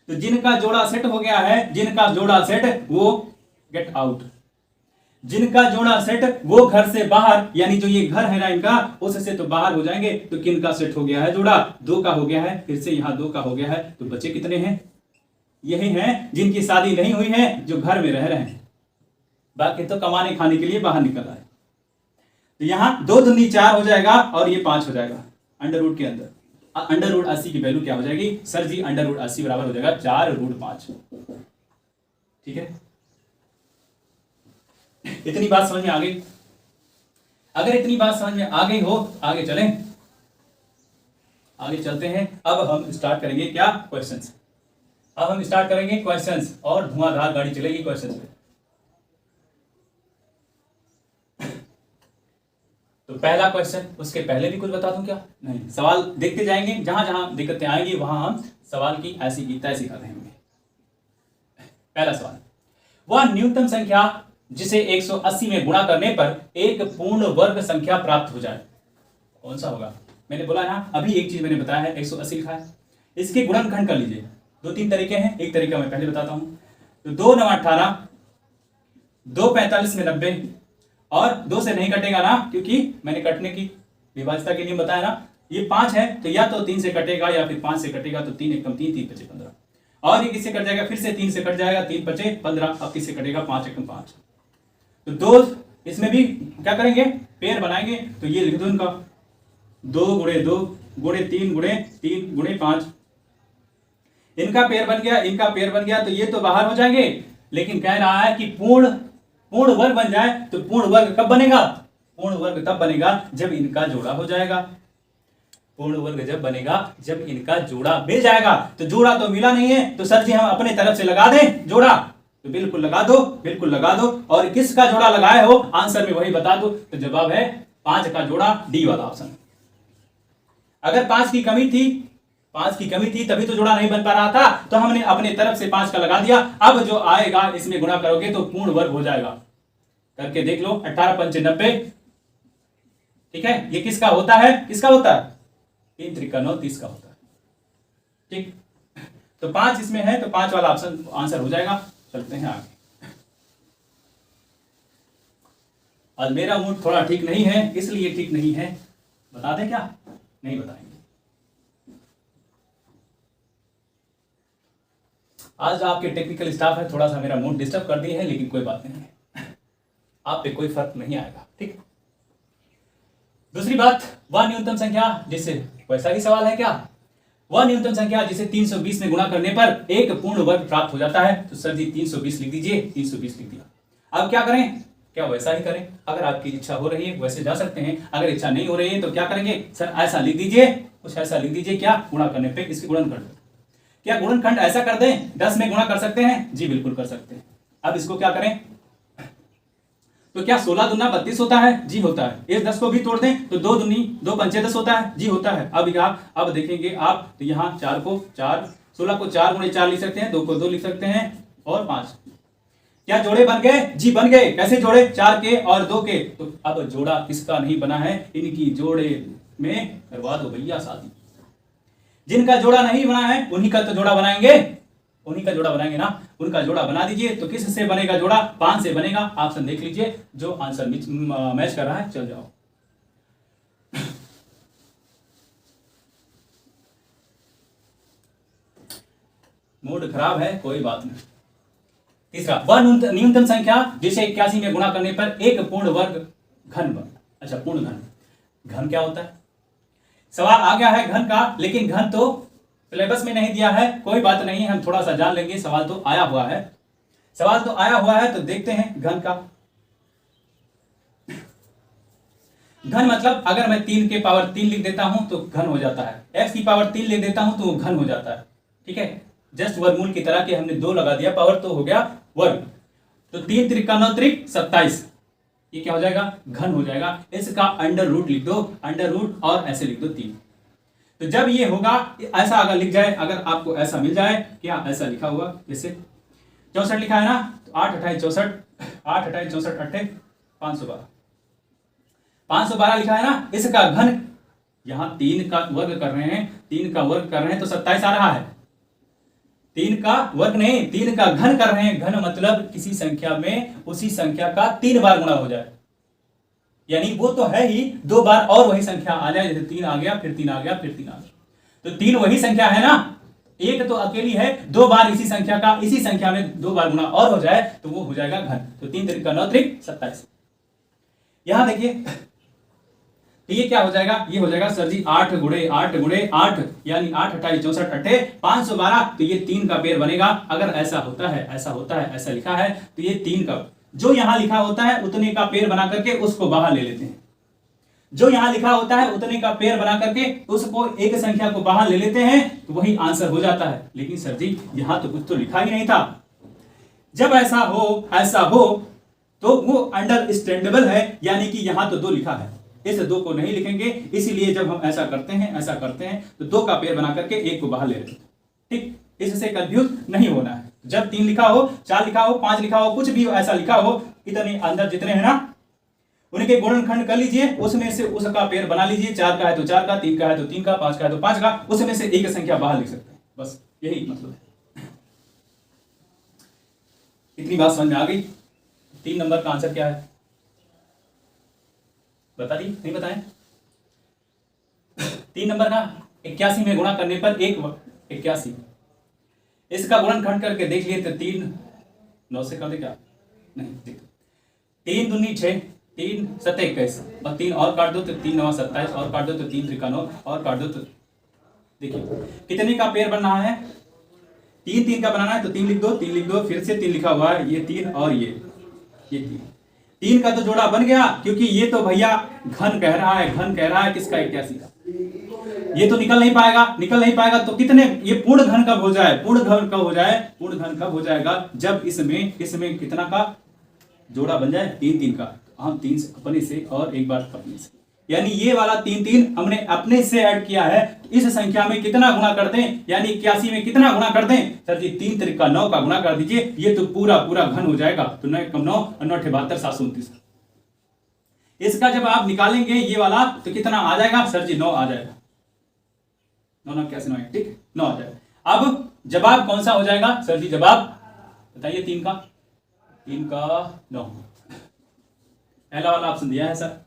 तो जिनका जोड़ा सेट हो गया है, जिनका जोड़ा सेट वो गेट आउट, जिनका जोड़ा सेट वो घर से बाहर, यानी जो ये घर है ना इनका, उससे तो बाहर हो जाएंगे। तो किन का सेट हो गया है जोड़ा, 2 का हो गया है, फिर से यहाँ 2 का हो गया है। तो बच्चे कितने हैं, यही हैं जिनकी शादी नहीं हुई है, जो घर में रह रहे हैं, बाकी तो कमाने खाने के लिए बाहर निकल आए। तो यहाँ 2 दूनी 4 हो जाएगा और ये 5 हो जाएगा अंडर रूट के अंदर। अंडर रूट 80 की वैल्यू क्या हो जाएगी सर जी, अंडर रूट 80 बराबर हो जाएगा 4 रूट 5। ठीक है, इतनी बात समझ में आ गई। अगर इतनी बात समझ में आ गई हो, आगे चलें, आगे चलते हैं। अब हम स्टार्ट करेंगे क्या, क्वेश्चंस। अब हम स्टार्ट करेंगे क्वेश्चंस, और धुआंधार गाड़ी चलेगी क्वेश्चंस पे। तो पहला क्वेश्चन, उसके पहले भी कुछ बता दूं क्या, नहीं, सवाल देखते जाएंगे, जहां जहां दिक्कतें आएंगी वहां हम सवाल की ऐसी की तैसी कर रहेंगे। पहला सवाल, वह न्यूनतम संख्या जिसे 180 में गुणा करने पर एक पूर्ण वर्ग संख्या प्राप्त हो जाए, कौन सा होगा। मैंने बोला ना, अभी एक चीज मैंने बताया है, 180 लिखा है, इसके गुणनखंड कर लीजिए। 2-3 तरीके हैं, एक तरीका मैं पहले बताता हूं। तो 2 9 18, 2 45 में 90, और 2 से नहीं कटेगा ना, क्योंकि मैंने कटने की विभाज्यता के लिए बताया ना, ये 5 है तो या तो 3 से कटेगा या फिर 5 से कटेगा। तो 3 एकम 3, 3 पचे 15, और ये किससे कट जाएगा, फिर से 3 से कट जाएगा, 3 पचे 15। अब किससे कटेगा, 5 एकम 5। तो 2 इसमें भी क्या करेंगे, पेयर बनाएंगे। तो ये लिख दो इनका 2 गुणे 2 गुणे 3 गुणे 3 गुणे 5, इनका पेयर बन गया, इनका पेयर बन गया। तो ये तो बाहर हो जाएंगे, लेकिन कह रहा है कि पूर्ण वर्ग बन जाए। तो पूर्ण वर्ग कब बनेगा, पूर्ण वर्ग तब बनेगा जब इनका जोड़ा हो जाएगा। पूर्ण वर्ग जब बनेगा जब इनका जोड़ा मिल जाएगा। तो जोड़ा तो मिला नहीं है, तो सर जी हम अपने तरफ से लगा दें जोड़ा, तो बिल्कुल लगा दो, बिल्कुल लगा दो। और किसका जोड़ा लगाए हो, आंसर में वही बता दो। तो जवाब है 5 का जोड़ा, डी वाला ऑप्शन। अगर 5 की कमी थी, 5 की कमी थी तभी तो जोड़ा नहीं बन पा रहा था, तो हमने अपने तरफ से 5 का लगा दिया। अब जो आएगा इसमें गुणा करोगे तो पूर्ण वर्ग हो जाएगा। करके देख लो, 18 पंचे 90। ठीक है, ये किसका होता है, किसका होता है, 3 त्रिका 9, 30 का होता है। ठीक, तो 5 इसमें है, तो 5 वाला ऑप्शन आंसर हो जाएगा। चलते हैं आगे। आज मेरा मूड थोड़ा ठीक नहीं है, इसलिए ठीक नहीं है, बता दें क्या, नहीं बताएंगे। आज आपके टेक्निकल स्टाफ है, थोड़ा सा मेरा मूड डिस्टर्ब कर दिए है, लेकिन कोई बात नहीं है, आप पे कोई फर्क नहीं आएगा। ठीक, दूसरी बात, वह न्यूनतम संख्या जिसे, वैसा ही सवाल है क्या, वह न्यूनतम संख्या जिसे 320 में गुणा करने पर एक पूर्ण वर्ग प्राप्त हो जाता है। तो सर जी 320 लिख दीजिए, 320 लिख दिया। अब क्या करें, क्या वैसा ही करें। अगर आपकी इच्छा हो रही है वैसे जा सकते हैं, अगर इच्छा नहीं हो रही है तो क्या करेंगे, सर ऐसा लिख दीजिए, कुछ ऐसा लिख दीजिए, क्या, गुणा करने पे इसकी गुणनखंड। क्या गुणनखंड ऐसा कर दें, 10 में गुणा कर सकते हैं, जी बिल्कुल कर सकते हैं। अब इसको क्या करें, तो क्या 16 दूना 32 होता है, जी होता है। इस 10 को भी तोड़ दें तो 2 दूनी 2 पंचे 10 होता है, जी होता है। अब देखेंगे आप, तो यहाँ 4 को 4, 16 को 4 गुणे 4 लिख सकते हैं, 2 को 2 लिख सकते हैं, और 5। क्या जोड़े बन गए, जी बन गए। कैसे जोड़े, 4 के और 2 के। तो अब जोड़ा किसका नहीं बना है, इनकी जोड़े में करवा दो भैया शादी। जिनका जोड़ा नहीं बना है उन्हीं का तो जोड़ा बनाएंगे, उन्हीं का जोड़ा बनाएंगे ना, उनका जोड़ा बना दीजिए। तो किस से बनेगा जोड़ा, 5 से बनेगा। ऑप्शन देख लीजिए, जो आंसर मैच कर रहा है, चल जाओ। मूड खराब है, कोई बात नहीं। तीसरा, वह न्यूनतम संख्या जिसे 81 में गुणा करने पर एक पूर्ण वर्ग घन बन। अच्छा, पूर्ण घन, घन क्या होता है? सवाल आ गया है घन का, लेकिन घन तो सिलेबस में नहीं दिया है, कोई बात नहीं, हम थोड़ा सा जान लेंगे। सवाल तो आया हुआ है, सवाल तो आया हुआ है, तो देखते हैं घन का। घन मतलब अगर मैं 3 के पावर 3 लिख देता हूं तो घन हो जाता है, x की पावर 3 लिख देता हूं तो वो घन हो जाता है। ठीक है, जस्ट वर्गमूल की तरह के हमने 2 लगा दिया, पावर तो हो गया वर्ग। तो 3 त्रिका 9 त्रिक 27, ये क्या हो जाएगा? घन हो जाएगा। इसका अंडर रूट लिख दो, अंडर रूट और ऐसे लिख दो 3। तो जब ये होगा, ऐसा अगर लिख जाए, अगर आपको ऐसा मिल जाए, क्या ऐसा लिखा हुआ, जैसे 64 लिखा है ना, तो 8 28 64, 8 28 64 8 512, 512 लिखा है ना, इसका घन, यहां 3 का वर्ग कर रहे हैं, 3 का वर्ग कर रहे हैं तो 27 आ रहा है। 3 का वर्ग नहीं, 3 का घन कर रहे हैं। घन मतलब किसी संख्या में उसी संख्या का 3 बार गुणा हो जाए, यानी वो तो है ही, 2 बार और वही संख्या आ जाए, जैसे 3 आ गया, फिर 3 आ गया, फिर 3 आ गया। तो 3 वही संख्या है ना, एक तो अकेली है, 2 बार इसी संख्या का इसी संख्या में 2 बार गुणा और हो जाए तो वो हो जाएगा घन। तो 3 त्रिक 9 त्रिक 27। यहां देखिए, तो ये क्या हो जाएगा? ये हो जाएगा सर जी 8 गुणे 8 गुणे 8, यानी 8 28 64 8 512। तो ये 3 का पेड़ बनेगा। अगर ऐसा होता है, ऐसा होता है, ऐसा लिखा है, तो ये 3 का जो यहां लिखा होता है उतने का पेड़ बना करके उसको बाहर ले लेते हैं। जो यहां लिखा होता है उतने का पेड़ बना करके उसको एक संख्या को बाहर ले लेते हैं, तो वही आंसर हो जाता है। लेकिन सर जी यहां तो कुछ तो लिखा ही नहीं था। जब ऐसा हो तो वो अंडरस्टैंडेबल है, यानी कि यहां तो 2 लिखा है, इस 2 को नहीं लिखेंगे। इसीलिए जब हम ऐसा करते हैं तो 2 का पेड़ बना करके 1 को बाहर ले लेते हैं। ठीक, इससे कंफ्यूज नहीं होना है। जब 3 लिखा हो, 4 लिखा हो, 5 लिखा हो, कुछ भी ऐसा लिखा हो, इतने अंदर जितने हैं ना, उनके गुणनखंड कर लीजिए, उसमें से उसका पेड़ बना लीजिए। 4 का है तो 4 का, 3 का है तो 3 का, 5 का है तो 5 का, उसमें से एक संख्या बाहर लिख सकते हैं। बस यही मतलब है। इतनी बात समझ में आ गई? 3 नंबर का आंसर क्या है? बता दी? नहीं बताएं? 3 नंबर का 81 में गुणा करने पर 81, इसका गुणनखंड करके देख लिए तो 3 9 से कर दे क्या? नहीं, देख 3 दूनी 6, 3 7 21, और 3 और काट दो तो 3 9 27, और काट दो तो 3 त्रिका 9, और काट दो तो देखिए कितने का पेड़ बन रहा है? 3 का बनाना है तो 3 लिख दो, 3 लिख दो, फिर से 3 लिखा हुआ है, ये 3 और ये 3 का तो जोड़ा बन गया, क्योंकि ये तो भैया घन कह रहा है, घन कह रहा है किसका? 81 का। ये तो निकल नहीं पाएगा। तो कितने, ये पूर्ण घन कब हो जाए? पूर्ण घन कब हो जाएगा? जब इसमें कितना का जोड़ा बन जाए? 3 का। हम 3 से अपने से और एक बार अपने से, यानी ये वाला 3 हमने अपने से ऐड किया है। तो इस संख्या में कितना गुणा कर दें, यानी 81 में कितना गुणा कर दें? सर जी 3 त्रिका 9 का गुणा कर दीजिए, ये तो पूरा घन हो जाएगा। तो 9 कम 9 9 72 729। इसका जब आप निकालेंगे ये वाला तो कितना आ जाएगा? सर जी 9 आ जाएगा। 9 कैसे 9? ठीक, 9 आ जाएगा। अब जवाब कौन सा हो जाएगा? सर जी जवाब बताइए। 3 का 9, पहला वाला ऑप्शन दिया है सर।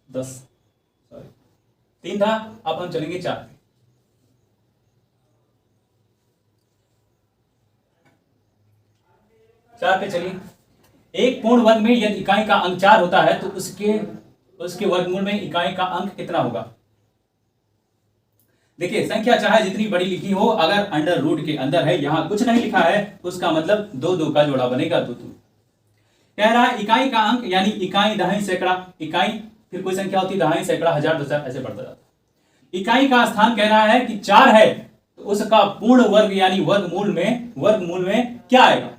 सॉरी 3 था, अब हम चलेंगे 4 पे। चलिए, एक पूर्ण वर्ग में यदि इकाई का अंक 4 होता है तो उसके वर्गमूल में इकाई का अंक कितना होगा? देखिए संख्या चाहे जितनी बड़ी लिखी हो, अगर अंडर रूट के अंदर है, यहां कुछ नहीं लिखा है, उसका मतलब 2 का जोड़ा बनेगा। 2 कह रहा है इकाई का अंक, यानी इकाई, दहाई, सैकड़ा, इकाई, फिर कोई संख्या होती है दहाई, सैकड़ा, हजार, 1000, ऐसे बढ़ता जाता है। इकाई का स्थान कह रहा है कि 4 है, तो उसका पूर्ण वर्ग यानी वर्गमूल में क्या आएगा?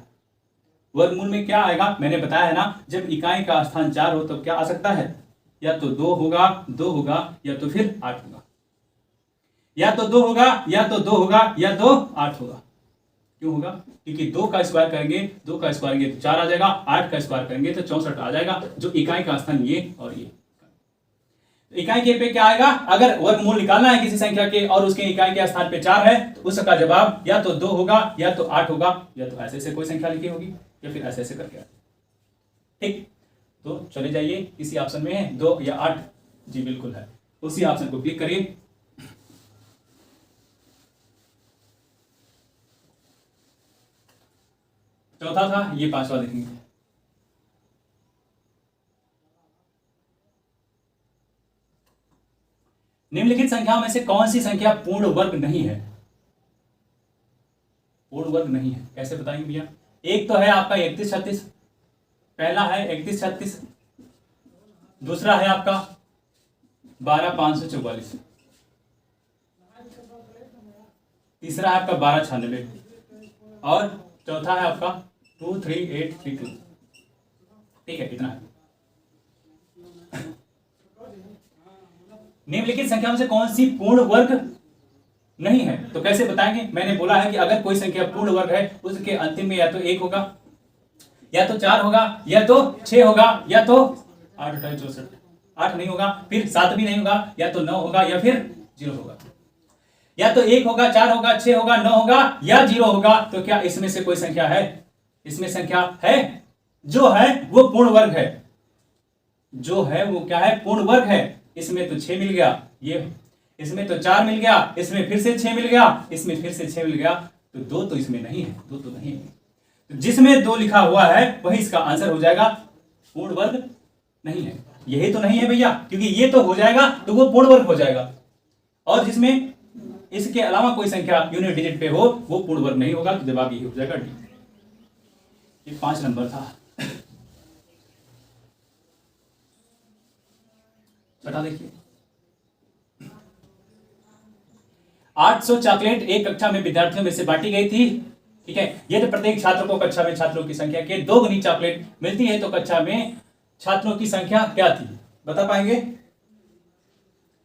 वर्गमूल में क्या आएगा? मैंने बताया है ना, जब इकाई का स्थान 4 हो तो क्या आ सकता है? या तो 2 होगा, या तो फिर 8 होगा, या तो 2 होगा, या तो 8 होगा। क्यों होगा? क्योंकि 2 का स्क्वायर करेंगे तो 4 आ जाएगा, 8 का स्क्वायर करेंगे तो 64 आ जाएगा। जो इकाई का स्थान ये और ये, तो इकाई के पे क्या आएगा? अगर वर्गमूल निकालना है किसी संख्या के और उसके इकाई के स्थान पे 4 है, तो उसका जवाब या तो 2 होगा, या तो 8 होगा, या तो ऐसे कोई संख्या लिखी होगी, या फिर ऐसे करके। ठीक, तो चले जाइए, इसी ऑप्शन में है 2 या 8। जी बिल्कुल है, उसी ऑप्शन को क्लिक करिए। चौथा था, ये पांचवा देखेंगे। निम्नलिखित संख्याओं में से कौन सी संख्या पूर्ण वर्ग नहीं है? पूर्ण वर्ग नहीं है, कैसे बताएंगे भैया? एक तो है आपका 31-36, पहला है 31-36, दूसरा है आपका 12,544, तीसरा है आपका 12,96 और चौथा है आपका 23832। ठीक है, इतना है। निम्नलिखित संख्याओं से कौन सी पूर्ण वर्ग नहीं है? तो कैसे बताएंगे? मैंने बोला है कि अगर कोई संख्या पूर्ण वर्ग है उसके अंतिम में या तो 1 होगा, या तो 4 होगा, या तो 6 होगा, या तो 8 64 8 नहीं होगा, फिर 7 भी नहीं होगा, या तो 9 होगा, या फिर 0 होगा। या तो 1 होगा, 4 होगा, 6 होगा, 9 होगा, या 0 होगा। तो क्या इसमें से कोई संख्या है? इसमें संख्या है, जो है वो पूर्ण वर्ग है। जो है वो क्या है? पूर्ण वर्ग है। इसमें तो 6 मिल गया, ये इसमें तो 4 मिल गया, इसमें फिर से 6 मिल गया, इसमें फिर से 6 मिल गया, तो 2 तो इसमें नहीं है, 2 तो नहीं है। तो जिसमें 2 लिखा हुआ है वही इसका आंसर हो जाएगा, पूर्ण वर्ग नहीं है। यही तो नहीं है भैया, क्योंकि ये तो हो जाएगा तो वो पूर्ण वर्ग हो जाएगा, और जिसमें इसके अलावा कोई संख्या यूनिट डिजिट पे हो वो पूर्ण वर्ग नहीं होगा। तो जवाब यही हो जाएगा डी। ये 5 नंबर था। छठा देखिए, 800 चॉकलेट एक कक्षा में विद्यार्थियों में से बांटी गई थी। ठीक है, यदि प्रत्येक छात्र को कक्षा में छात्रों की संख्या के 2 गुनी चॉकलेट मिलती है तो कक्षा में छात्रों की संख्या क्या थी? बता पाएंगे?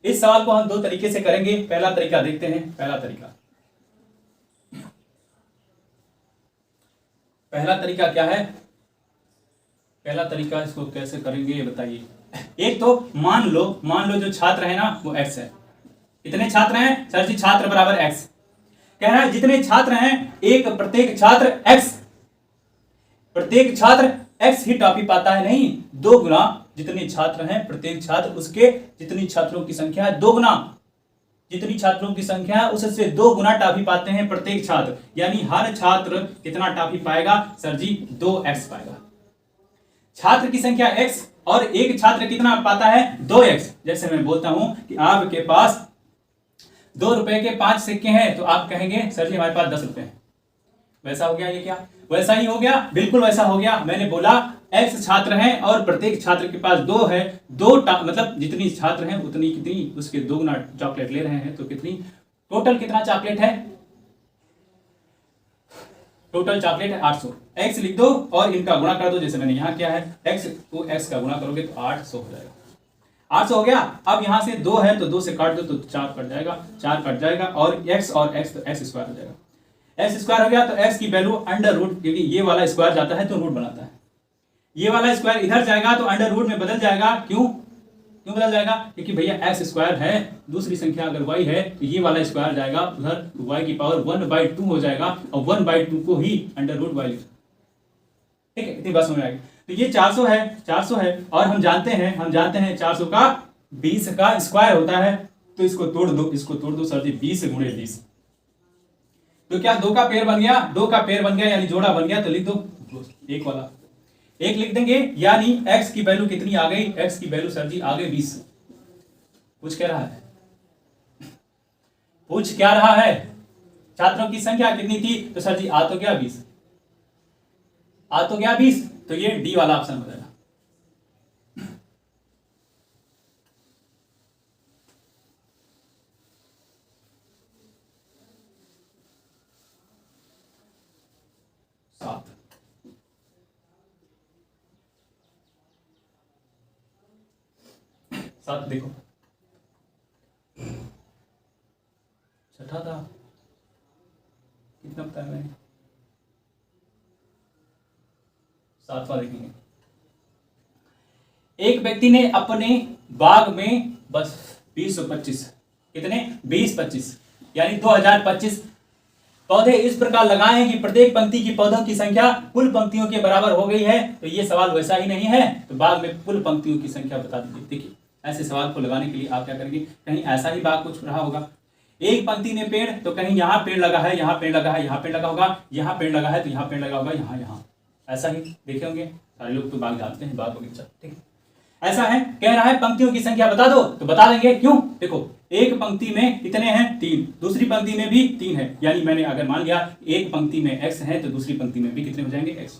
इस सवाल को हम 2 तरीके से करेंगे। पहला तरीका देखते हैं। पहला तरीका क्या है? पहला तरीका इसको कैसे करेंगे ये बताइए। एक तो मान लो जो छात्र है ना वो x है। कितने छात्र हैं सर जी? छात्र बराबर x। कह रहा है जितने छात्र हैं एक प्रत्येक छात्र x ही टॉफी पाता है, नहीं 2 गुना जितने छात्र हैं प्रत्येक छात्र उसके जितनी छात्रों की संख्या है 2 गुना जितनी छात्रों की संख्या है उससे 2 गुना टॉफी पाते हैं प्रत्येक छात्र। यानी हर छात्र कितना टॉफी पाएगा सर जी? 2x पाएगा। छात्र की संख्या x और एक छात्र कितना पाता है? 2x। जैसे मैं बोलता हूं कि आपके पास 2 रुपए के 5 सिक्के हैं तो आप कहेंगे सर जी हमारे पास 10 रुपए हैं। वैसा हो गया ये? क्या वैसा ही हो गया? बिल्कुल वैसा हो गया। मैंने बोला x छात्र हैं और प्रत्येक छात्र के पास 2 है, मतलब जितनी छात्र हैं उतनी कितनी उसके 2 गुना चॉकलेट ले रहे हैं, तो कितनी टोटल कितना चॉकलेट है? टोटल चॉकलेट है 800। x लिख दो और इनका गुणा कर दो, जैसे मैंने यहां किया है। x को x का गुणा करोगे तो 800 हो जाएगा। 800 हो गया। अब यहां से 2 है तो 2 से काट दो तो 4 कट जाएगा, 4 कट जाएगा और x और x तो x स्क्वायर हो जाएगा। x स्क्वायर हो गया तो x की वैल्यू अंडर रूट, क्योंकि ये वाला स्क्वायर जाता है तो रूट बनाता है, ये वाला स्क्वायर इधर जाएगा तो अंडर रूट में बदल जाएगा। क्यों बदल जाएगा? क्योंकि भैया x स्क्वायर है, दूसरी संख्या अगर y है तो ये वाला स्क्वायर जाएगा उधर, y की पावर 1/2 हो जाएगा और 1/2 को ही अंडर रूट y। ठीक है, इतनी बात समझ आएगी। तो ये 400 है और हम जानते हैं 400 का 20 का स्क्वायर होता है। तो इसको तोड़ दो सर जी, 20 गुणे 20। तो क्या 2 का पेयर बन गया? 2 का पेयर बन गया यानी जोड़ा बन गया। तो लिख दो एक वाला, एक लिख देंगे। यानी x की वैल्यू कितनी आ गई? x की वैल्यू सर जी आ गई 20। पूछ क्या रहा है? छात्रों की संख्या कितनी थी? तो सर जी आ तो गया 20। तो ये डी वाला ऑप्शन हो जाएगा। सात देखो, छठा था कितना बताया मैंने? 7वां देखेंगे। एक व्यक्ति ने अपने बाग में बस 20-25 कितने 20-25 यानी 2025 पौधे इस प्रकार लगाएं कि प्रत्येक पंक्ति की पौधों की संख्या कुल पंक्तियों के बराबर हो गई है। तो ये सवाल वैसा ही नहीं है, तो बाद में कुल पंक्तियों की संख्या बता दीजिए। देखिए ऐसे सवाल को लगाने के लिए आप क्या करेंगे, कहीं ऐसा ही बात कुछ रहा होगा, एक पंक्ति में पेड़, तो कहीं यहाँ पेड़ लगा है, यहाँ पेड़ लगा है, यहाँ पेड़ लगा होगा, यहाँ पेड़ लगा है तो यहाँ पेड़ लगा होगा, यहाँ यहाँ ऐसा ही देखे होंगे। सारे लोग तो बाग जानते हैं, बाग बगीचा, ठीक है। ऐसा है, कह रहा है पंक्तियों की संख्या बता दो, तो बता देंगे। क्यों? देखो एक पंक्ति में कितने हैं, 3, दूसरी पंक्ति में भी 3 है, यानी मैंने अगर मान लिया एक पंक्ति में x है तो दूसरी पंक्ति में भी कितने हो जाएंगे, x।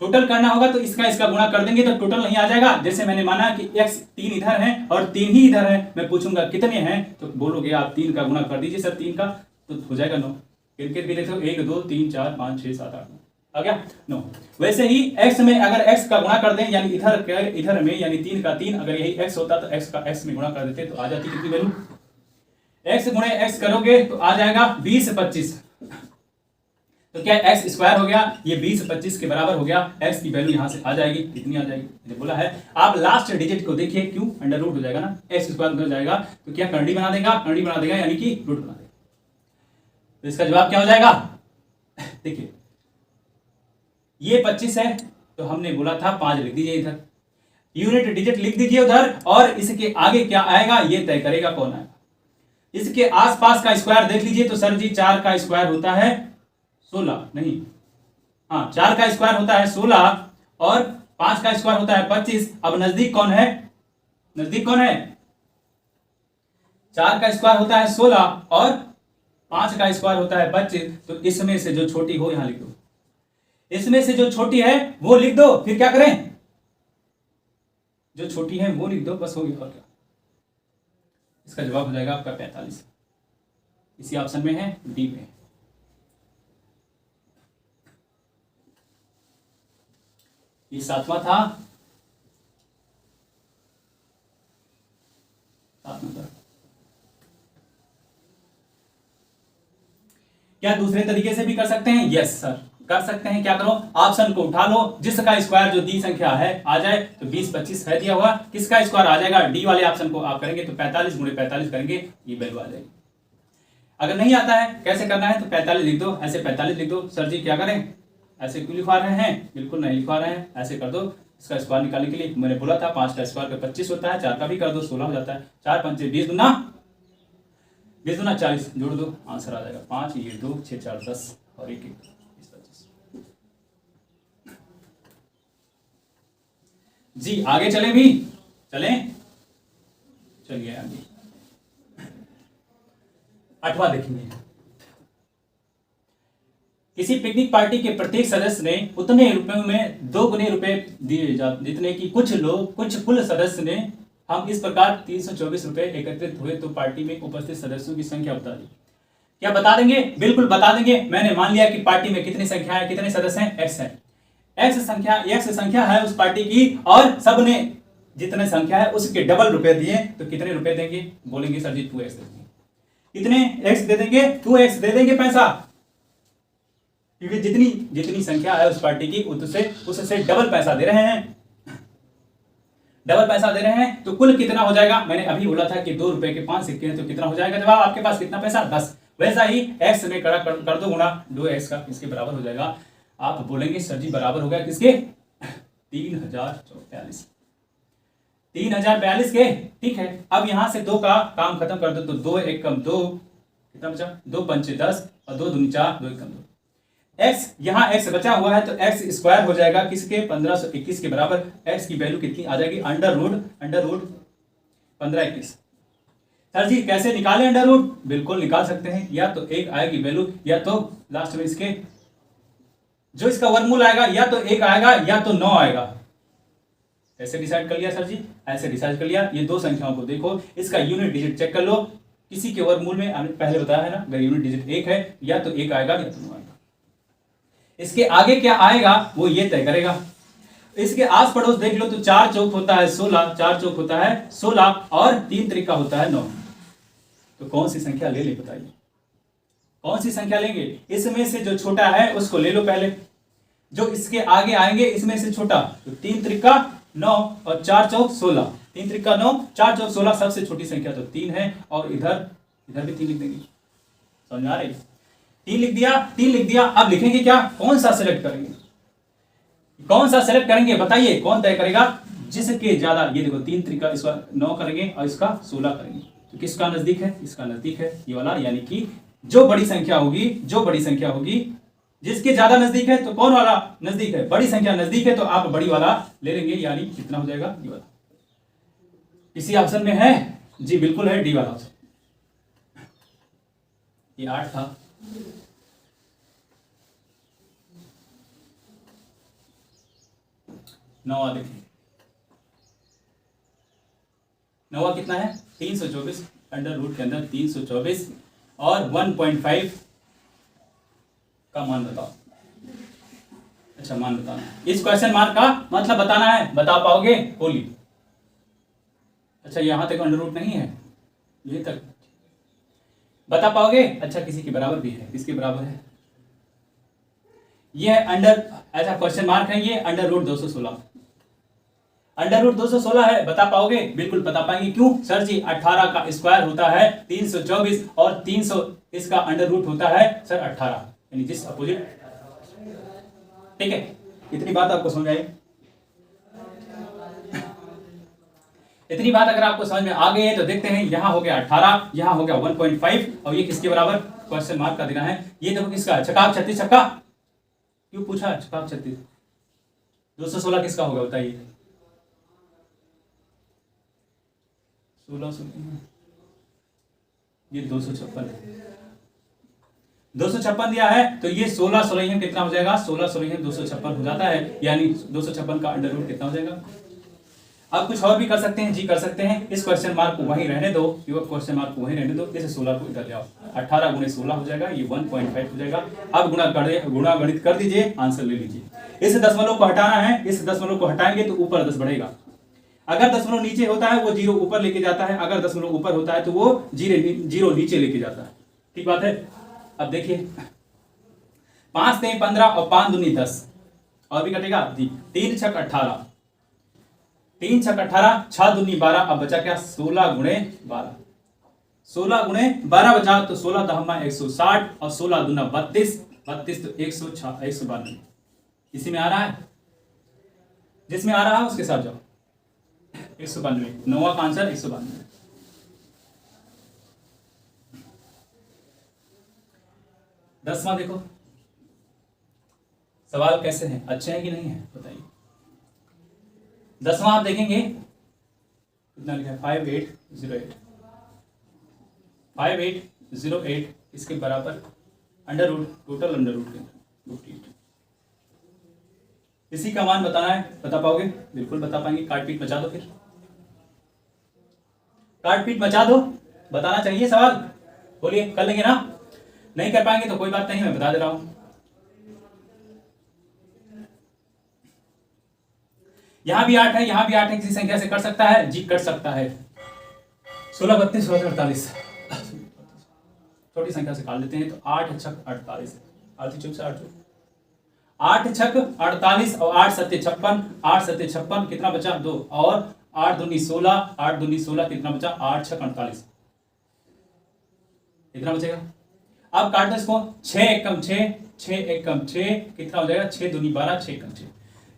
टोटल करना होगा तो इसका गुणा कर देंगे तो टोटल नहीं आ जाएगा। जैसे मैंने माना कि x 3 इधर है और 3 ही इधर है, मैं पूछूंगा कितने हैं, तो बोलोगे आप 3 का गुणा कर दीजिए सर 3 का, तो हो जाएगा 9। क्रिकेट भी देखो 1 2 3 4 5 6 7 8 आ गया 9। वैसे ही x में अगर x का गुणा कर दें, यानी इधर में यानी 3 का 3, अगर यही x होता तो x का x में गुणा कर देते तो आ जाती कितनी वैल्यू, x गुणे x करोगे तो आ जाएगा 20 25। तो क्या x स्क्वायर हो गया, ये 20 25 के बराबर हो गया। x की वैल्यू यहां से आ जाएगी, कितनी आ जाएगी, बोला है। आप लास्ट डिजिट को देखिए, क्यों अंडर रूट हो जाएगा ना, x स्क्वायर हो जाएगा तो क्या करंडी बना देगा यानी कि रूट बना देगा। तो इसका जवाब क्या हो जाएगा, देखिए ये 25 है तो हमने बोला था 5 लिख दीजिए इधर, यूनिट डिजिट लिख दीजिए उधर, और इसके आगे क्या आएगा ये तय करेगा कौन आएगा। इसके आसपास का स्क्वायर देख लीजिए, तो सर जी 4 का स्क्वायर होता है 16, नहीं हाँ 4 का स्क्वायर होता है 16 और 5 का स्क्वायर होता है 25। अब नजदीक कौन है, 4 का स्क्वायर होता है 16 और 5 का स्क्वायर होता है 25। तो इसमें से जो छोटी हो यहां लिख दो, इसमें से जो छोटी है वो लिख दो, फिर क्या करें, जो छोटी है वो लिख दो, बस हो गया। और क्या, इसका जवाब हो जाएगा आपका 45। इसी ऑप्शन में है, डी में। ये 7वां था, 7 नंबर। क्या दूसरे तरीके से भी कर सकते हैं, यस सर कर सकते हैं। क्या करो, ऑप्शन को उठा लो, जिसका स्क्वायर जो दी संख्या है आ जाए, तो 20 25 है दिया हुआ, किसका स्क्वायर आ जाएगा, डी वाले ऑप्शन को आप करेंगे तो 45 गुणे 45 करेंगे, ये वैल्यू आ जाएगी। अगर नहीं आता है कैसे करना है, तो 45 लिख दो, ऐसे 45 लिख दो। सर जी क्या करें, ऐसे क्यों लिखवा रहे हैं, बिल्कुल नहीं लिखवा रहे हैं, ऐसे कर दो। इसका स्क्वायर निकालने के लिए मैंने बोला था 5 का स्क्वायर का 25 होता है, 4 का भी कर दो 16 हो जाता है, 4 पंचे 20 दूना 40, जोड़ दो आंसर आ जाएगा 5, ये 2 6 4 10 और 1 1 जी। आगे चले भी, चलिए आगे 8वां देखेंगे। किसी पिकनिक पार्टी के प्रत्येक सदस्य ने उतने रुपयों में 2 गुने रुपए दिए जितने की कुछ कुल सदस्य ने, हम इस प्रकार 324 रुपए एकत्रित हुए, तो पार्टी में उपस्थित सदस्यों की संख्या बता दी। क्या बता देंगे, बिल्कुल बता देंगे। मैंने मान लिया कि पार्टी में कितनी संख्या है, कितने सदस्य हैं, x है, x संख्या है उस पार्टी की, और सबने जितने संख्या है उसके डबल रुपए दिए, तो कितने रुपए देंगे, बोलेंगे सर जी 2x देंगे। कितने x दे देंगे, 2x दे देंगे पैसा, क्योंकि जितनी संख्या है उस पार्टी की उससे डबल पैसा दे रहे हैं, तो कुल कितना हो जाएगा। मैंने अभी बोला था कि 2 रुपए के 5 सिक्के हैं, तो कितना हो जाएगा जवाब आपके पास, कितना पैसा 10। वैसा ही x में कर दो गुणा 2x का, इसके बराबर हो जाएगा। आप बोलेंगे सर जी बराबर हो गया किसके, 3042 के, ठीक है। अब यहां से 2 का काम खत्म कर दो, तो 2 1 कम 2, कितना बचा, 2 पंचे 10 और 2 दूनी 4, 2 1 कम 2। x यहाँ x बचा हुआ है, तो x स्क्वायर हो जाएगा किसके, 1521 के बराबर। x की वैल्यू कितनी आ जाएगी, अंडर रूट 1521। सर जी कैसे निकालें अंडर रूट, बिल्कुल निकाल सकते हैं, या तो 1 आएगी वैल्यू, या तो लास्ट में इसके जो इसका वर्गमूल आएगा, या तो 1 आएगा या तो 9 आएगा। कैसे डिसाइड कर लिया सर जी, ऐसे डिसाइड कर लिया। ये 2 संख्याओं को देखो, इसका यूनिट डिजिट चेक कर लो, किसी के वर्गमूल में हमने पहले बताया है ना, अगर यूनिट डिजिट 1 है, या तो 1 आएगा या तो 9 आएगा। इसके आगे क्या आएगा वो ये तय करेगा। इसके आस पड़ोस देख लो, तो 4 चौक होता है 16, 4 चौक होता है 16 और 3 त्रिका होता है 9। तो कौन सी संख्या ले बताइए, कौन सी संख्या लेंगे। इसमें से जो छोटा है उसको ले लो पहले, जो इसके आगे आएंगे इसमें से छोटा, तो 3 त्रिका 9 और 4 चौक 16, 3 त्रिका 9 4 चौक 16, सबसे छोटी संख्या तो 3 है, और इधर भी 3 लिख देंगे। समझ आ रही। 3 लिख दिया, 3 लिख दिया। अब लिखेंगे क्या, कौन सा सेलेक्ट करेंगे, कौन सा सेलेक्ट करेंगे बताइए, कौन तय करेगा, जिसके ज्यादा, ये देखो 3 त्रिका, इसका 9 करेंगे और इसका 16 करेंगे, तो किसका नजदीक है, इसका नजदीक है ये वाला, यानी कि जो बड़ी संख्या होगी, जो बड़ी संख्या होगी, जिसके ज्यादा नजदीक है तो कौन वाला नजदीक है, बड़ी संख्या नजदीक है तो आप बड़ी वाला ले लेंगे, यानी कितना हो जाएगा, ये वाला। इसी ऑप्शन में है जी, बिल्कुल है डी वाला ऑप्शन। ये 8 था, नवा देखिए, नवा कितना है 324, अंडर रूट के अंदर 324 और 1.5 का मान बताओ। अच्छा मान बताना, इस क्वेश्चन मार्क का मतलब बताना है, बता पाओगे बोलिए। अच्छा यहां तक अंडर रूट नहीं है, ये तक बता पाओगे। अच्छा किसी के बराबर भी है, किसके बराबर है, ये अंडर, अच्छा क्वेश्चन मार्क है, ये अंडर रूट 216, अंडर रूट 216 है, बता पाओगे, बिल्कुल बता पाएंगे। क्यों सर जी, 18 का स्क्वायर होता है 324 और 300 इसका अंडर रूट होता है सर 18, यानी जिस अपोजिट। ठीक है, इतनी बात आपको समझ आई, इतनी बात अगर आपको समझ में आ गई है तो देखते हैं, यहां हो गया 18, यहां हो गया 1.5 और ये किसके बराबर, क्वेश्चन मार्क का देना है। ये देखो किसका, चकाक 36 छक्का, क्यों पूछा चकाक 36, 216 किसका होगा बताइए, 16, ये 256, 256 दिया है तो ये 16 16 कितना हो जाएगा, 16 16 256 हो जाता है, यानी 256 का अंडर रूट कितना हो जाएगा। अब कुछ और भी कर सकते हैं जी, कर सकते हैं, इस क्वेश्चन मार्क को वहीं रहने दो, क्वेश्चन मार्क को वहीं रहने दो, इसे 16 को इधर ले आओ, 18 गुणे 16 हो जाएगा, ये 1.5 हो जाएगा। अब गुणा गणित कर दीजिए, आंसर ले लीजिए। इस दशमलव को हटाना है, इस दशमलव को हटाएंगे तो ऊपर 10 बढ़ेगा, अगर दशमलव नीचे होता है वो 0 ऊपर लेके जाता है, अगर दशमलव ऊपर होता है तो वो 0 नीचे लेके जाता है। ठीक बात है। अब देखिए 5 3 15 और 5 दूनी 10, और भी कटेगा जी, 3 छक 18, 3 छक 18, 6 दूनी 12, अब बचा क्या 16 गुणे 12, 16 गुणे 12 बचा तो 16 दहमा 160 और 16 दूना 32, 32 तो 192, इसी में आ रहा है, जिसमें आ रहा है उसके साथ जाओ, 192, नौवा का आंसर 192। दसवां देखो, सवाल कैसे हैं, अच्छे हैं कि नहीं है बताइए। दसवां आप देखेंगे कितना लिखा है, 5808, 5808 इसके बराबर under root, total under root के अंदर इसी का मान बताना है, बता पाओगे, बिल्कुल बता पाएंगे। काट पीट मचा दो, फिर काट पीट मचा दो, बताना चाहिए सवाल, बोलिए कर लेंगे ना, नहीं कर पाएंगे तो कोई बात नहीं, मैं बता दे रहा हूं। यहां भी 8 है, यहां भी 8 है, किसी संख्या से कट सकता है जी, कट सकता है, 16 32 16 48, छोटी संख्या से काट लेते हैं तो 8 छक 48, 8 चौक से 8 छक 48 और 8 सत्ते 56, 8 सत्ते 56 कितना बचा 2, और 8 दूनी 16, 8 दूनी 16 कितना बचा 8 छक 48, कितना बचेगा। अब काट दो इसको, 6 एकम 6, 6 एकम 6 कितना हो जाएगा, 6 दूनी 12, 6 एकम 6।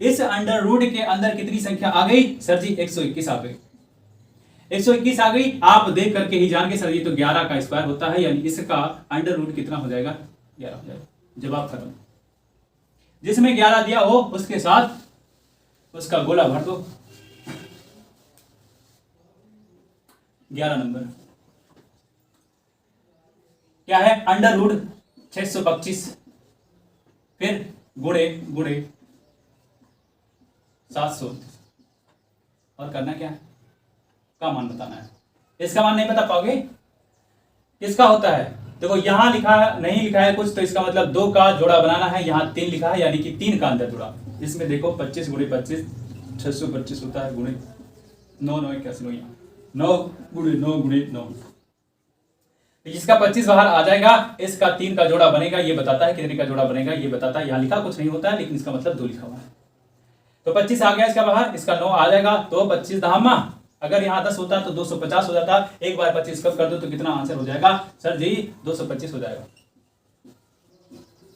इस अंडर रूट के अंदर कितनी संख्या आ गई सर जी, 121 आ गई, 121 आ गई। आप देख करके ही जान के सर जी तो 11 का स्क्वायर होता है, यानी इसका अंडर रूट कितना हो जाएगा, 11 हो जाएगा। जवाब खत्म, जिसमें 11 दिया हो उसके साथ उसका गोला भर दो, 11 नंबर क्या है, अंडर रूट 625, फिर गुणे गुणे 700, और करना क्या है, का मान बताना है। इसका मान नहीं बता पाओगे, किसका होता है, देखो यहां लिखा नहीं लिखा है कुछ, तो इसका मतलब 2 का जोड़ा बनाना है, यहां 3 लिखा है, यानी कि 3 का अंदर जोड़ा। इसमें देखो 25 गुणे 25 625 होता है, गुणे 9 9 81 यहाँ 9 गुणे 9 गुणे 9, इसका 25 बाहर आ जाएगा, इसका 3 का जोड़ा बनेगा, ये बताता है कितने का जोड़ा बनेगा, ये बताता है, यहां लिखा कुछ नहीं होता है, लेकिन इसका मतलब 2 लिखा हुआ है, तो 25 आ गया इसका बाहर, इसका 9 आ जाएगा, तो 25 दहामा, अगर यहाँ 10 होता तो 250 हो जाता, एक बार 25 कम कर दो तो कितना आंसर हो जाएगा सर जी, 225 हो जाएगा।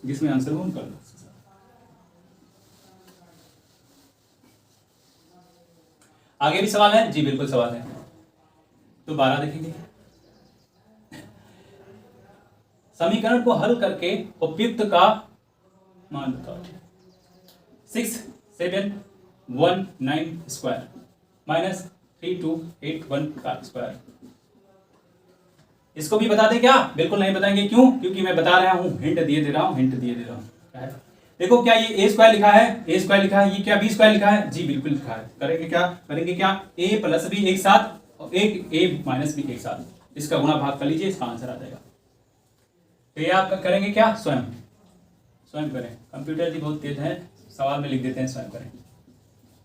जिसमें आंसर हो कर लो। आगे भी सवाल है जी, बिल्कुल सवाल है। तो 12 देखेंगे। समीकरण को हल करके उपयुक्त का मान बताओ। 6719 स्क्वायर माइनस 3281 का स्क्वायर। इसको भी बता दें क्या? बिल्कुल नहीं बताएंगे। क्यों? क्योंकि मैं बता रहा हूं, हिंट दिए दे रहा हूं, हिंट दिए दे रहा हूं। क्या है? देखो, क्या ये ए स्क्वायर लिखा है? ए स्क्वायर लिखा है। ये क्या बी स्क्वायर लिखा है? जी बिल्कुल लिखा है। करेंगे क्या? करेंगे क्या? ए प्लस बी एक साथ और एक ए माइनस बी एक साथ, इसका गुणा भाग कर लीजिए, इसका आंसर आ जाएगा। तो ये आप करेंगे क्या? स्वयं स्वयं करें। कंप्यूटर जी बहुत तेज है, सवाल में लिख देते हैं, स्वयं करें।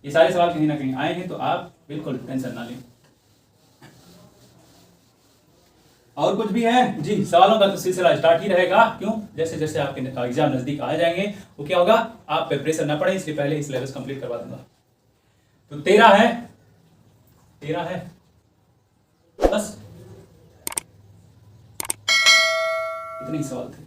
ये सारे सवाल कहीं ना कहीं आए हैं, तो आप बिल्कुल टेंशन ना लें। और कुछ भी है जी? सवालों का तो सिलसिला स्टार्ट ही रहेगा। क्यों? जैसे जैसे आपके एग्जाम नजदीक आ जाएंगे, वो क्या होगा, आप पे प्रेशर ना पड़े, इसलिए पहले ही सिलेबस कंप्लीट करवा दूंगा। तो 13 है, 13 है, बस इतने ही सवाल थे।